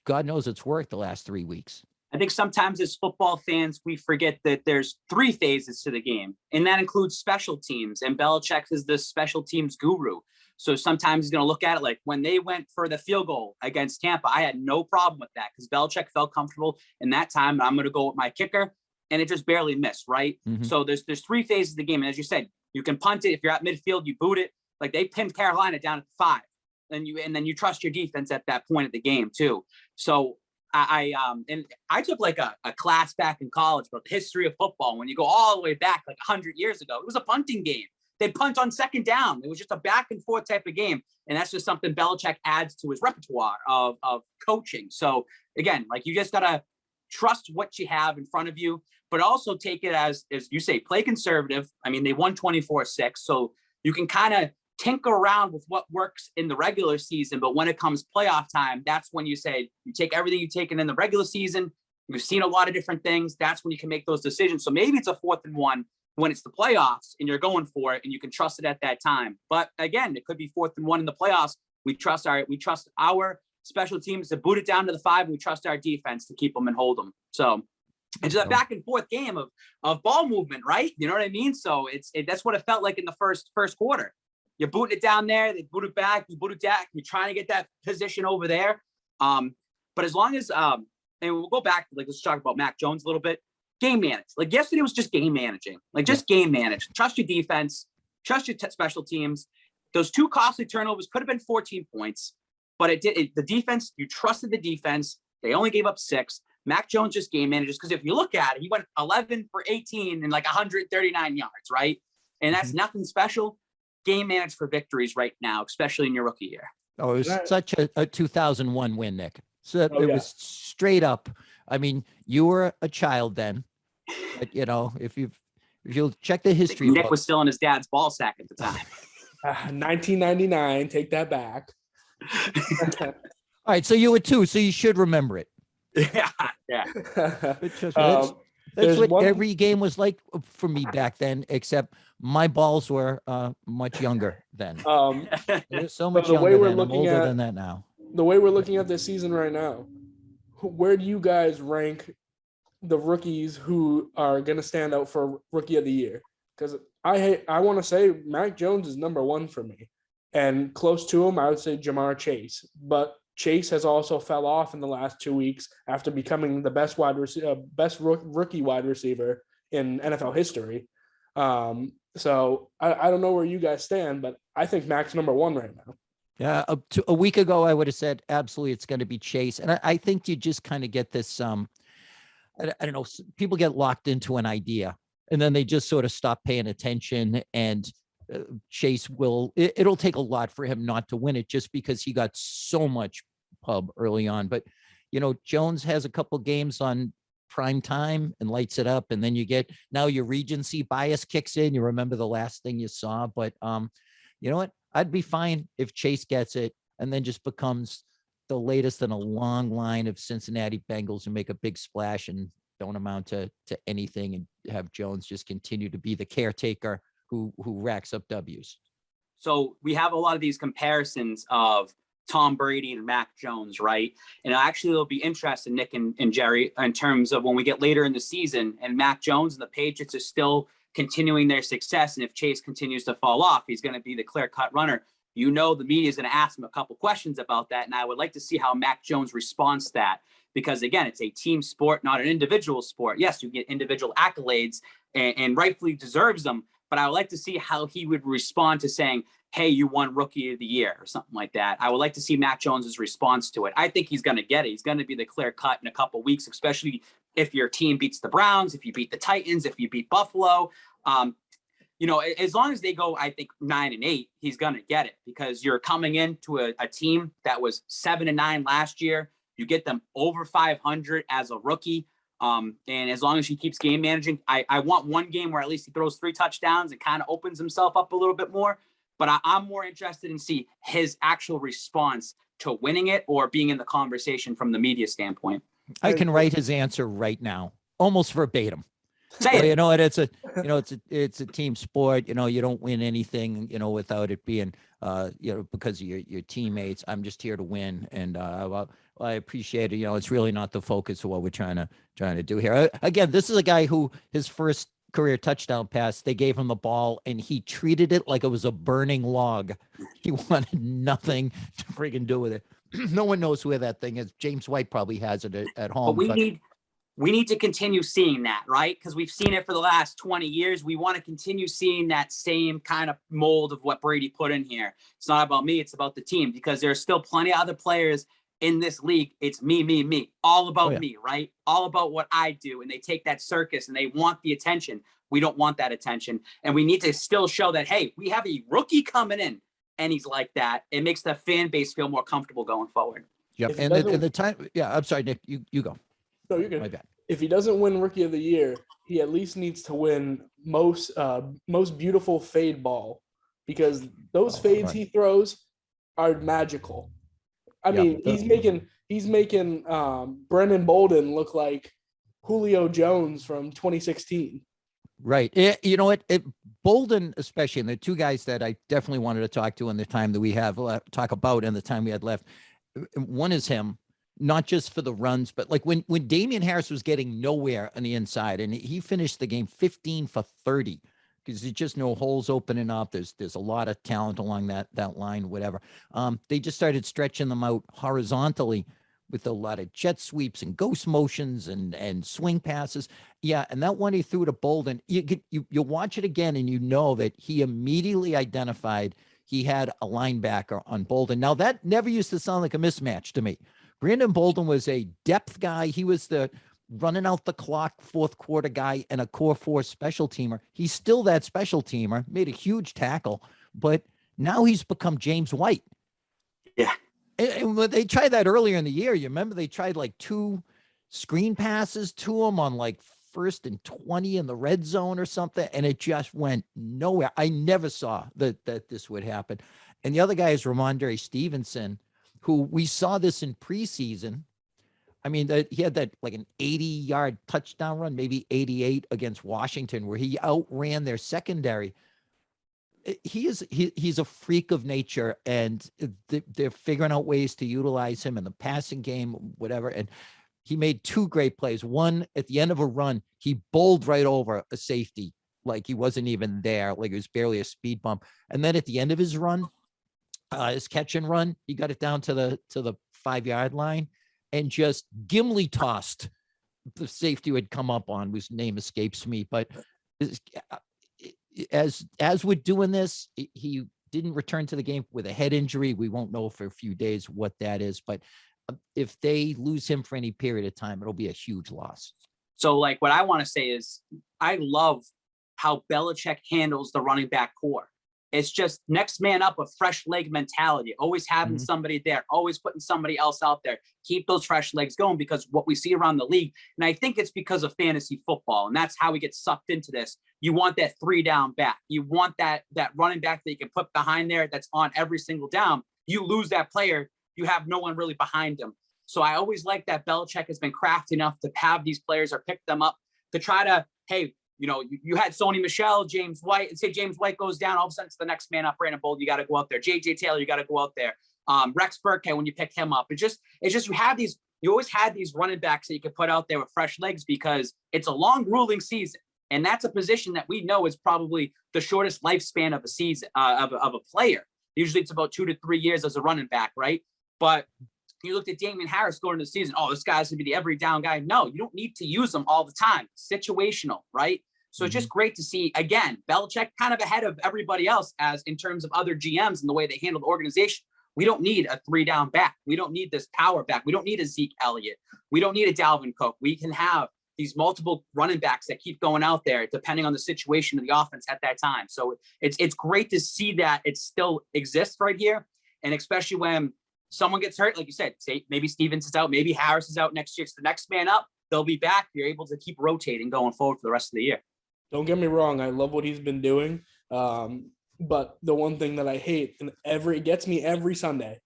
God knows it's worked the last 3 weeks.
I think sometimes as football fans, we forget that there's 3 phases to the game, and that includes special teams. And Belichick is the special teams guru. So sometimes he's going to look at it like when they went for the field goal against Tampa, I had no problem with that because Belichick felt comfortable in that time. I'm going to go with my kicker, and it just barely missed, right? Mm-hmm. So there's 3 phases of the game. And as you said, you can punt it. If you're at midfield, you boot it. Like they pinned Carolina down at 5. And then you trust your defense at that point of the game too. So I took like a class back in college about the history of football. When you go all the way back like 100 years ago, it was a punting game. They'd punt on 2nd down. It was just a back and forth type of game. And that's just something Belichick adds to his repertoire of coaching. So again, like you just got to trust what you have in front of you, but also take it as you say, play conservative. I mean, they won 24-6. So you can kind of tinker around with what works in the regular season, but when it comes playoff time, that's when you say you take everything you've taken in the regular season. You've seen a lot of different things. That's when you can make those decisions. So maybe it's a 4th and 1 when it's the playoffs and you're going for it and you can trust it at that time. But again, it could be 4th and 1 in the playoffs. We trust our special teams to boot it down to the 5. And we trust our defense to keep them and hold them. So it's a back and forth game of ball movement, right? You know what I mean? So that's what it felt like in the first quarter. You're booting it down there. They boot it back. You boot it back. You're trying to get that position over there. But as long as, and we'll go back, like, let's talk about Mac Jones a little bit. Game manage. Like yesterday was just game managing. Like just game manage. Trust your defense. Trust your special teams. Those 2 costly turnovers could have been 14 points, but the defense, you trusted the defense. They only gave up 6. Mac Jones just game manages because if you look at it, he went 11 for 18 and like 139 yards, right? And that's nothing special. Game managed for victories right now, especially in your rookie year.
Oh, it was such a 2001 win, Nick. So it was straight up. I mean, you were a child then, but if you'll check the history.
Nick was still in his dad's ball sack at the time.
1999. Take that back.
All right, so you were 2, so you should remember it.
Yeah.
But trust me, that's
there's
what
one-
every game was like for me back then, except my balls were much younger then. They were so much
the way
younger
we're
then. I'm
looking
older
at-
than that now.
the way we're looking at this season right now, where do you guys rank the rookies who are going to stand out for Rookie of the Year? Because I want to say Mac Jones is number 1 for me, and close to him I would say Jamar Chase. But Chase has also fell off in the last 2 weeks after becoming the best rookie wide receiver in NFL history. So I don't know where you guys stand, but I think Mac's number 1 right now.
Yeah, up to a week ago, I would have said absolutely it's going to be Chase, and I think you just kind of get this. I don't know. People get locked into an idea, and then they just sort of stop paying attention. And Chase it'll take a lot for him not to win it, just because he got so much pub early on. But Jones has a couple games on prime time and lights it up, and then you get now your recency bias kicks in. You remember the last thing you saw, but you know what? I'd be fine if Chase gets it and then just becomes the latest in a long line of Cincinnati Bengals who make a big splash and don't amount to anything, and have Jones just continue to be the caretaker who racks up W's.
So we have a lot of these comparisons of Tom Brady and Mac Jones, right? And actually it'll be interesting, Nick and Jerry, in terms of when we get later in the season and Mac Jones and the Patriots are still continuing their success. And if Chase continues to fall off, he's going to be the clear-cut runner. The media is going to ask him a couple questions about that. And I would like to see how Mac Jones responds to that. Because, again, it's a team sport, not an individual sport. Yes, you get individual accolades and rightfully deserves them. But I would like to see how he would respond to saying, hey, you won Rookie of the Year or something like that. I would like to see Mac Jones's response to it. I think he's going to get it. He's going to be the clear cut in a couple weeks, especially if your team beats the Browns, if you beat the Titans, if you beat Buffalo. As long as they go, I think 9-8, he's going to get it, because you're coming into a team that was 7-9 last year. You get them over 500 as a rookie. And as long as he keeps game managing, I want one game where at least he throws 3 touchdowns and kind of opens himself up a little bit more. But I'm more interested in see his actual response to winning it or being in the conversation from the media standpoint.
I can write his answer right now, almost verbatim.
Say it.
And it's a team sport. You don't win anything, without it being, because of your teammates. I'm just here to win, and I appreciate it. It's really not the focus of what we're trying to do here. Again, this is a guy who his first career touchdown pass, they gave him the ball and he treated it like it was a burning log. He wanted nothing to friggin' do with it. No one knows where that thing is. James White probably has it at home.
But we need to continue seeing that, right? Because we've seen it for the last 20 years. We want to continue seeing that same kind of mold of what Brady put in here. It's not about me. It's about the team, because there's still plenty of other players in this league. It's me, all about me, right? All about what I do. And they take that circus and they want the attention. We don't want that attention. And we need to still show that, hey, we have a rookie coming in and he's like that. It makes the fan base feel more comfortable going forward.
Yep. And the time, I'm sorry, Nick, you go.
No, you're good.
My bad.
If he doesn't win Rookie of the Year, he at least needs to win most beautiful fade ball, because those fades he throws are magical. I mean, he's making Brendan Bolden look like Julio Jones from 2016.
Right. You know what? Bolden, especially, and the 2 guys that I definitely wanted to talk to in the time that we have talk about in the time we had left. One is him, not just for the runs, but like when Damian Harris was getting nowhere on the inside, and he finished the game 15 for 30, because there's just no holes opening up. There's a lot of talent along that line, whatever. They just started stretching them out horizontally with a lot of jet sweeps and ghost motions and swing passes. Yeah, and that one he threw to Bolden, you watch it again and you know that he immediately identified he had a linebacker on Bolden. Now, that never used to sound like a mismatch to me. Brandon Bolden was a depth guy. He was the running out the clock fourth quarter guy and a core 4 special teamer. He's still that special teamer, made a huge tackle, but now he's become James White.
Yeah.
And they tried that earlier in the year. You remember they tried like 2 screen passes to him on like 1st and 20 in the red zone or something, and it just went nowhere. I never saw that this would happen. And the other guy is Ramondre Stevenson, who we saw this in preseason. I mean, he had that like an 80-yard touchdown run, maybe 88 against Washington, where he outran their secondary. He's a freak of nature, and they're figuring out ways to utilize him in the passing game, whatever. And he made 2 great plays. One at the end of a run, he bowled right over a safety, like he wasn't even there, like it was barely a speed bump. And then at the end of his run, his catch and run, he got it down to the 5-yard line and just Gimli tossed the safety who had come up on, whose name escapes me. But as we're doing this, he didn't return to the game with a head injury. We won't know for a few days what that is, but if they lose him for any period of time, it'll be a huge loss.
So like what I want to say is I love how Belichick handles the running back core. It's just next man up, a fresh leg mentality, always having somebody there, always putting somebody else out there, keep those fresh legs going, because what we see around the league, and I think it's because of fantasy football, and that's how we get sucked into this. You want that 3-down back. You want that running back that you can put behind there that's on every single down. You lose that player, you have no one really behind him. So I always like that Belichick has been crafty enough to have these players or pick them up to try to, hey, you know, you had Sony Michel, James White, and say James White goes down, all of a sudden it's the next man up. Brandon Bold, you got to go out there. JJ Taylor, you got to go out there. Rex Burkhead, when you pick him up, it's just you always had these running backs that you could put out there with fresh legs, because it's a long, grueling season, and that's a position that we know is probably the shortest lifespan of a season of a player. Usually it's about 2 to 3 years as a running back, right? But you looked at Damian Harris going into the season. Oh, this guy's going to be the every down guy. No, you don't need to use him all the time. Situational, right? So it's just great to see, again, Belichick kind of ahead of everybody else as in terms of other GMs and the way they handle the organization. We don't need a 3-down back. We don't need this power back. We don't need a Zeke Elliott. We don't need a Dalvin Cook. We can have these multiple running backs that keep going out there depending on the situation of the offense at that time. So it's great to see that it still exists right here. And especially when someone gets hurt, like you said, say maybe Stevens is out, maybe Harris is out next year. It's the next man up. They'll be back. You're able to keep rotating going forward for the rest of the year.
Don't get me wrong. I love what he's been doing. But the one thing that I hate, and it gets me every Sunday,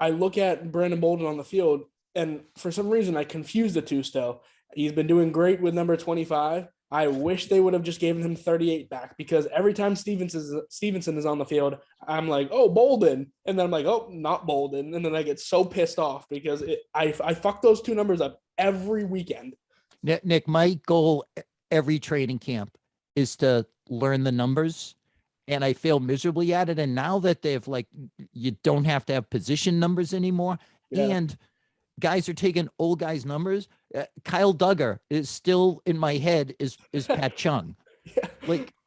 I look at Brandon Bolden on the field, and for some reason I confuse the two still. He's been doing great with number 25. I wish they would have just given him 38 back, because every time Stevenson is on the field, I'm like, oh, Bolden. And then I'm like, oh, not Bolden. And then I get so pissed off because I fuck those two numbers up every weekend.
Nick, my goal every training camp is to learn the numbers, and I fail miserably at it. And now that they've you don't have to have position numbers anymore, and guys are taking old guys' numbers. Kyle Duggar is still in my head is Pat Chung.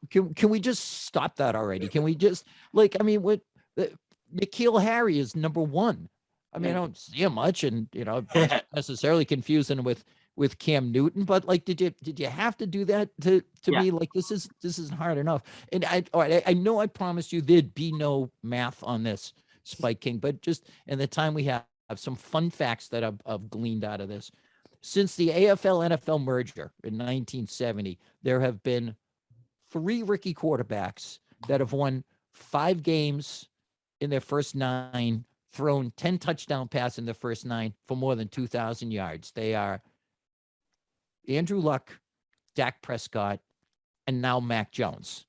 Can we just stop that already? Can we just what N'Keal Harry is number 1. I mean, I don't see him much, and I'm not necessarily confusing with Cam Newton, but did you have to do that to me? This isn't hard enough. And I know I promised you there'd be no math on this, Spike King, but just in the time we have some fun facts that I've gleaned out of this. Since the AFL-NFL merger in 1970, there have been 3 rookie quarterbacks that have won 5 games in their first 9, thrown 10 touchdown passes in their first 9 for more than 2,000 yards. They are Andrew Luck, Dak Prescott, and now Mac Jones.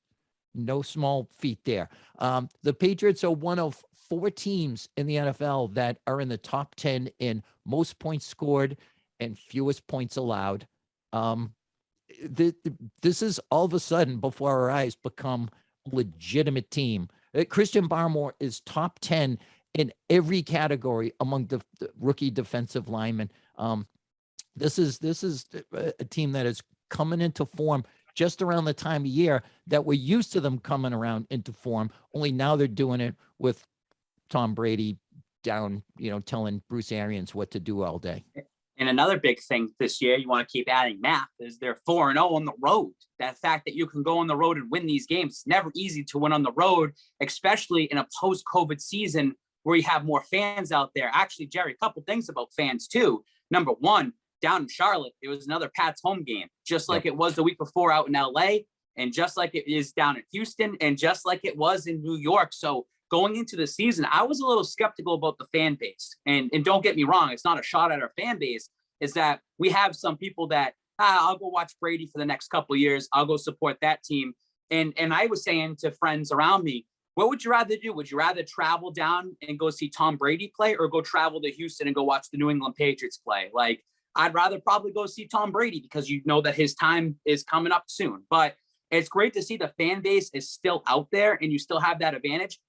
No small feat there. The Patriots are one of 4 teams in the NFL that are in the top 10 in most points scored and fewest points allowed. This is all of a sudden, before our eyes, become a legitimate team. Christian Barmore is top 10 in every category among the rookie defensive linemen. This is a team that is coming into form just around the time of year that we're used to them coming around into form. Only now they're doing it with Tom Brady down, telling Bruce Arians what to do all day.
And another big thing this year, you want to keep adding math, is they're 4-0 on the road. That fact that you can go on the road and win these games, it's never easy to win on the road, especially in a post-COVID season where you have more fans out there. Actually, Jerry, a couple things about fans too. Number one, down in Charlotte, it was another Pats home game, just like it was the week before out in LA, and just like it is down in Houston, and just like it was in New York. So going into the season, I was a little skeptical about the fan base. And don't get me wrong, it's not a shot at our fan base. Is that we have some people that, I'll go watch Brady for the next couple of years. I'll go support that team. And I was saying to friends around me, what would you rather do? Would you rather travel down and go see Tom Brady play, or go travel to Houston and go watch the New England Patriots play? Like, I'd rather probably go see Tom Brady, because you know that his time is coming up soon. But it's great to see the fan base is still out there and you still have that advantage.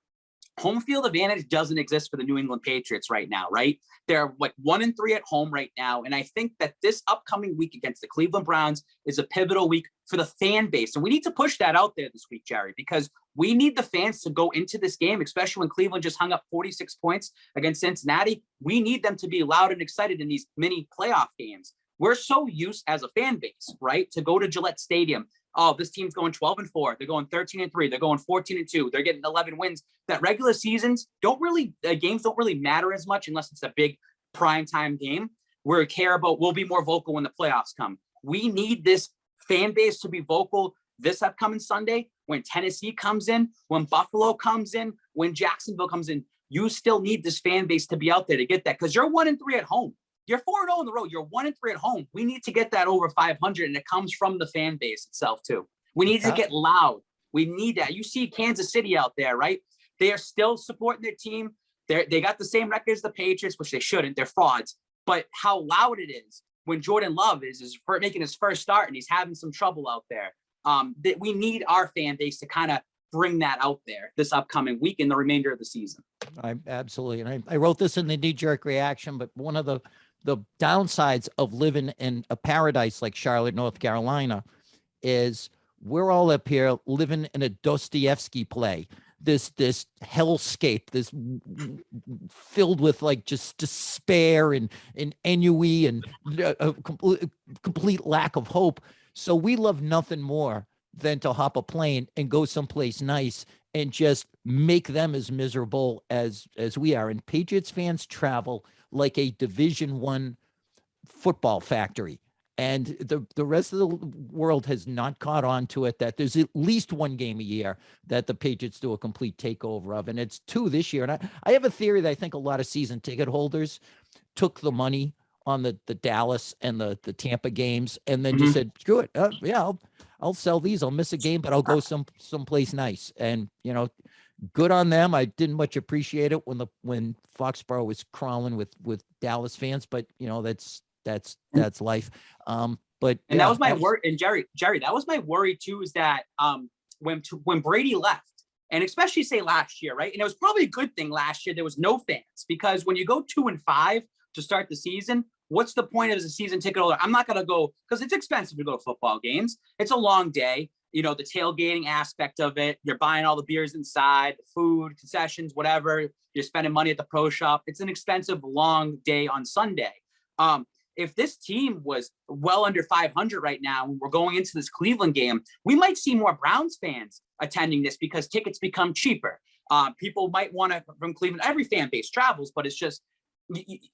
Home field advantage doesn't exist for the New England Patriots right now, right? They're like 1-3 at home right now. And I think that this upcoming week against the Cleveland Browns is a pivotal week for the fan base. And we need to push that out there this week, Jerry, because we need the fans to go into this game, especially when Cleveland just hung up 46 points against Cincinnati. We need them to be loud and excited in these mini playoff games. We're so used as a fan base, right, to go to Gillette Stadium. Oh, this team's going 12-4. They're going 13-3. They're going 14-2. They're getting 11 wins. That regular seasons games don't really matter as much unless it's a big primetime game where we care about. We'll be more vocal when the playoffs come. We need this fan base to be vocal this upcoming Sunday when Tennessee comes in, when Buffalo comes in, when Jacksonville comes in. You still need this fan base to be out there to get that, because you're 1-3 at home. You're 4-0 on the road. You're 1-3 at home. We need to get that over 500, and it comes from the fan base itself too. We need to get loud. We need that. You see Kansas City out there, right? They are still supporting their team. They got the same record as the Patriots, which they shouldn't. They're frauds. But how loud it is when Jordan Love is making his first start and he's having some trouble out there. That we need our fan base to kind of bring that out there this upcoming week and the remainder of the season.
I absolutely. And I wrote this in the knee-jerk reaction, but one of the downsides of living in a paradise like Charlotte, North Carolina, is we're all up here living in a Dostoevsky play. This hellscape, this filled with like just despair and ennui and a complete lack of hope. So we love nothing more than to hop a plane and go someplace nice and just make them as miserable as we are. And Patriots fans travel like a Division I football factory. And the rest of the world has not caught on to it, that there's at least one game a year that the Patriots do a complete takeover of. And it's 2 this year. And I have a theory that I think a lot of season ticket holders took the money on the Dallas and the Tampa games and then just said, screw it. Yeah, I'll sell these. I'll miss a game, but I'll go someplace nice. And, you know, good on them. I didn't much appreciate it when Foxborough was crawling with Dallas fans, but you know, that's life. But
and that was my worry. And Jerry, that was my worry too, is that when Brady left, and especially say last year, right? And it was probably a good thing last year there was no fans, because when you go 2-5 to start the season, what's the point as a season ticket holder? I'm not going to go, because it's expensive to go to football games. It's a long day. You know, the tailgating aspect of it, you're buying all the beers inside, the food, concessions, whatever. You're spending money at the pro shop. It's an expensive, long day on Sunday. If this team was well under 500 right now, when we're going into this Cleveland game, we might see more Browns fans attending this because tickets become cheaper. People might want to from Cleveland. Every fan base travels, but it's just,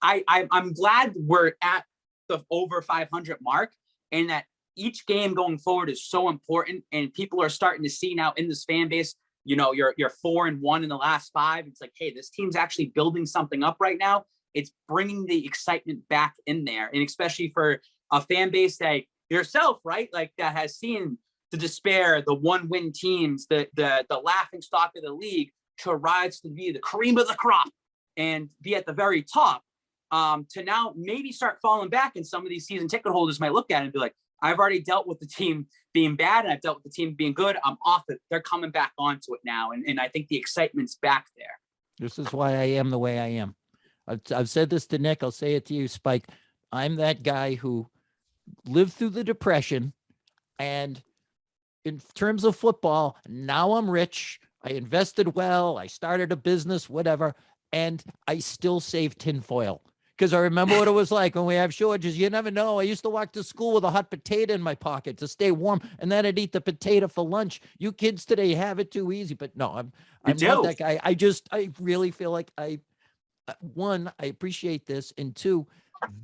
I'm glad we're at the over 500 mark, and that each game going forward is so important. And people are starting to see now in this fan base, you know, you're 4-1 in the last 5. It's like, hey, this team's actually building something up right now. It's bringing the excitement back in there. And especially for a fan base like yourself, right? Like that has seen the despair, the 1-win teams, the laughing stock of the league, to rise to be the cream of the crop and be at the very top, to now maybe start falling back. And some of these season ticket holders might look at it and be like, I've already dealt with the team being bad and I've dealt with the team being good. I'm off it. They're coming back onto it now. And I think the excitement's back there.
This is why I am the way I am. I've said this to Nick. I'll say it to you, Spike. I'm that guy who lived through the Depression, and in terms of football, now I'm rich. I invested well. I started a business, whatever, and I still save tinfoil because I remember what it was like when we have shortages. You never know. I used to walk to school with a hot potato in my pocket to stay warm, and then I'd eat the potato for lunch. You kids today have it too easy, but no, I'm not that guy. I really feel like one, I appreciate this, and two,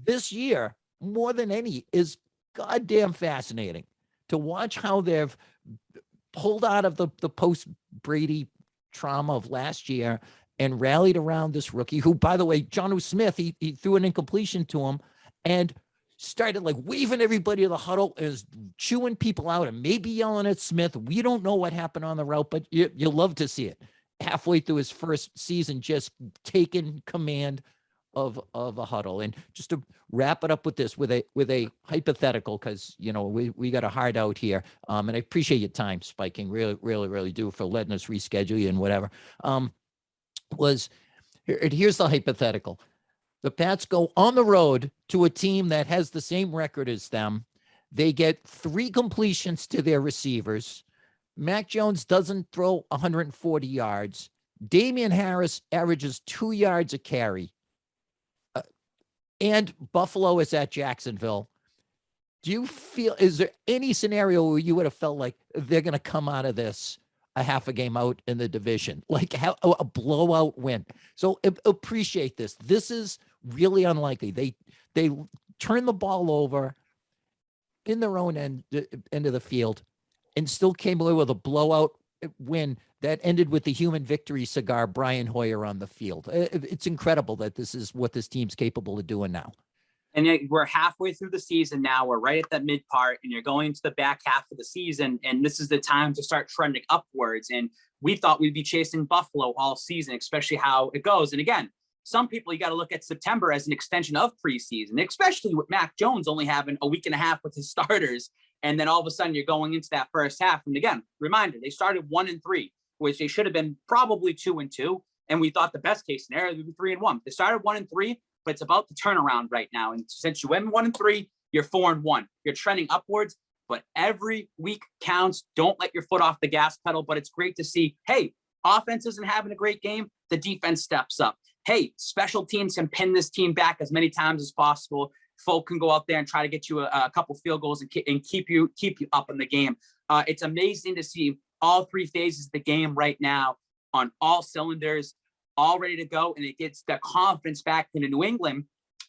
this year more than any is goddamn fascinating to watch how they've pulled out of the post Brady trauma of last year and rallied around this rookie who, by the way, Jonnu Smith, he threw an incompletion to him and started like waving everybody to the huddle, is chewing people out and maybe yelling at Smith. We don't know what happened on the route, but you love to see it. Halfway through his first season, just taking command of a huddle. And just to wrap it up with this, with a hypothetical, because we got a hard out here. And I appreciate your time, Spiking. Really do, for letting us reschedule you and whatever. Here's the hypothetical. The Pats go on the road to a team that has the same record as them. They get 3 completions to their receivers. Mac Jones doesn't throw 140 yards. Damian Harris averages 2 yards a carry. And Buffalo is at Jacksonville. Do you feel, is there any scenario where you would have felt like they're going to come out of this a half a game out in the division, like a blowout win? So appreciate this. This is really unlikely. They turn the ball over in their own end of the field and still came away with a blowout win that ended with the human victory cigar, Brian Hoyer, on the field. It's incredible that this is what this team's capable of doing now.
And we're halfway through the season now. We're right at that mid part, and you're going to the back half of the season. And this is the time to start trending upwards. And we thought we'd be chasing Buffalo all season, especially how it goes. And again, some people, you got to look at September as an extension of preseason, especially with Mac Jones only having a week and a half with his starters. And then all of a sudden you're going into that first half. And again, reminder, they started 1-3, which they should have been probably 2-2. And we thought the best case scenario would be 3-1. They started 1-3, but it's about the turnaround right now. And since you went 1-3, you're 4-1. You're trending upwards, but every week counts. Don't let your foot off the gas pedal. But it's great to see, hey, offense isn't having a great game. The defense steps up. Hey, special teams can pin this team back as many times as possible. Folk can go out there and try to get you a couple field goals and keep you up in the game. It's amazing to see all 3 phases of the game right now on all cylinders, all ready to go. And it gets the confidence back into New England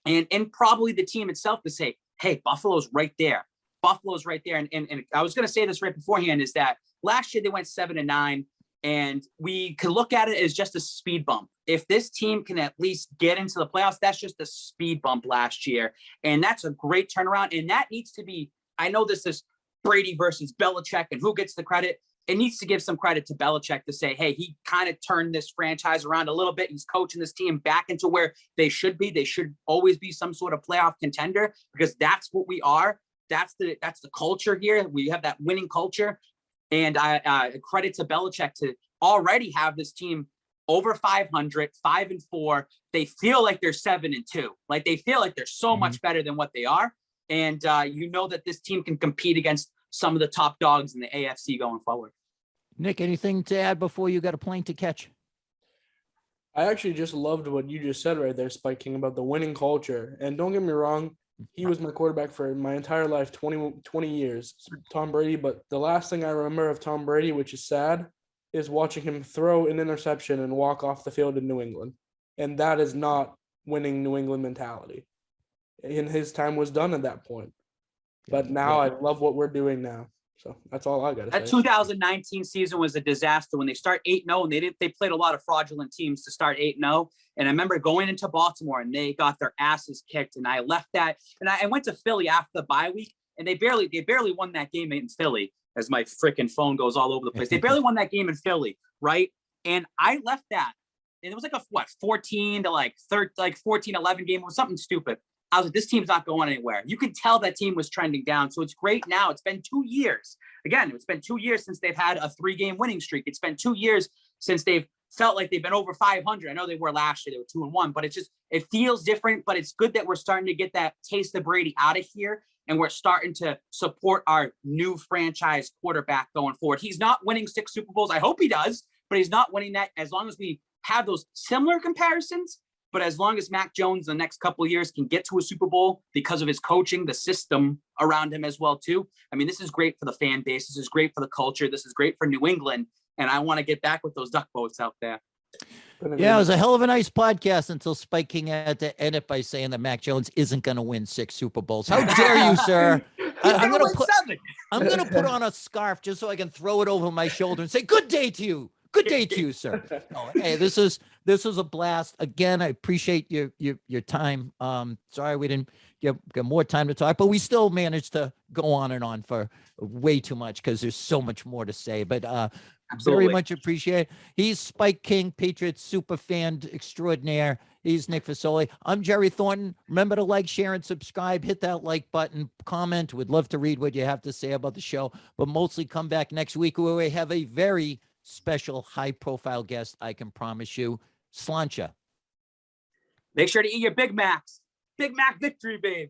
and probably the team itself to say, hey, Buffalo's right there. Buffalo's right there. And I was going to say this right beforehand, is that last year they went 7-9. And we could look at it as just a speed bump. If this team can at least get into the playoffs, that's just a speed bump last year. And that's a great turnaround. And that needs to be, I know this is Brady versus Belichick and who gets the credit. It needs to give some credit to Belichick to say, hey, he kind of turned this franchise around a little bit. He's coaching this team back into where they should be. They should always be some sort of playoff contender, because that's what we are. That's the culture here. We have that winning culture. And I credit to Belichick to already have this team over 500, 5-4. They feel like they're 7-2. Like they feel like they're so much better than what they are. And you know that this team can compete against some of the top dogs in the AFC going forward.
Nick, anything to add before you got a plane to catch?
I actually just loved what you just said right there, Spiking, about the winning culture. And don't get me wrong, he was my quarterback for my entire life, 20 years, Tom Brady. But the last thing I remember of Tom Brady, which is sad, is watching him throw an interception and walk off the field in New England. And that is not winning New England mentality. And his time was done at that point. But now I love what we're doing now. So that's all I got to say.
That 2019 season was a disaster when they start 8-0, and they played a lot of fraudulent teams to start 8-0. And I remember going into Baltimore and they got their asses kicked. And I left that, and I went to Philly after the bye week, and they barely won that game in Philly, as my freaking phone goes all over the place. They barely won that game in Philly, right? And I left that, and it was like a 14 to 14-11 game. It was something stupid. I was like, this team's not going anywhere. You can tell that team was trending down. So it's great now. It's been 2 years. Again, it's been 2 years since they've had a 3-game winning streak. It's been 2 years since they've felt like they've been over 500. I know they were last year. They were 2-1, but it feels different. But it's good that we're starting to get that taste of Brady out of here, and we're starting to support our new franchise quarterback going forward. He's not winning 6 Super Bowls. I hope he does, but he's not winning that. As long as we have those similar comparisons, but as long as Mac Jones the next couple of years can get to a Super Bowl because of his coaching, the system around him as well too. I mean, this is great for the fan base. This is great for the culture. This is great for New England. And I want to get back with those duck boats out there.
Yeah, it was a hell of a nice podcast until Spike King had to end it by saying that Mac Jones isn't going to win 6 Super Bowls. How dare you, sir? I'm going to put on a scarf just so I can throw it over my shoulder and say, "Good day to you. Good day to you, sir." No, hey, this was a blast. Again, I appreciate your time. Sorry we didn't get more time to talk, but we still managed to go on and on for way too much because there's so much more to say. But very much appreciate it. He's Spike King, Patriots super fan extraordinaire. He's Nick Fasoli. I'm Jerry Thornton. Remember to like, share, and subscribe. Hit that like button. Comment. We'd love to read what you have to say about the show. But mostly come back next week where we have a very special high-profile guest, I can promise you. Slancha.
Make sure to eat your Big Macs. Big Mac victory, babe.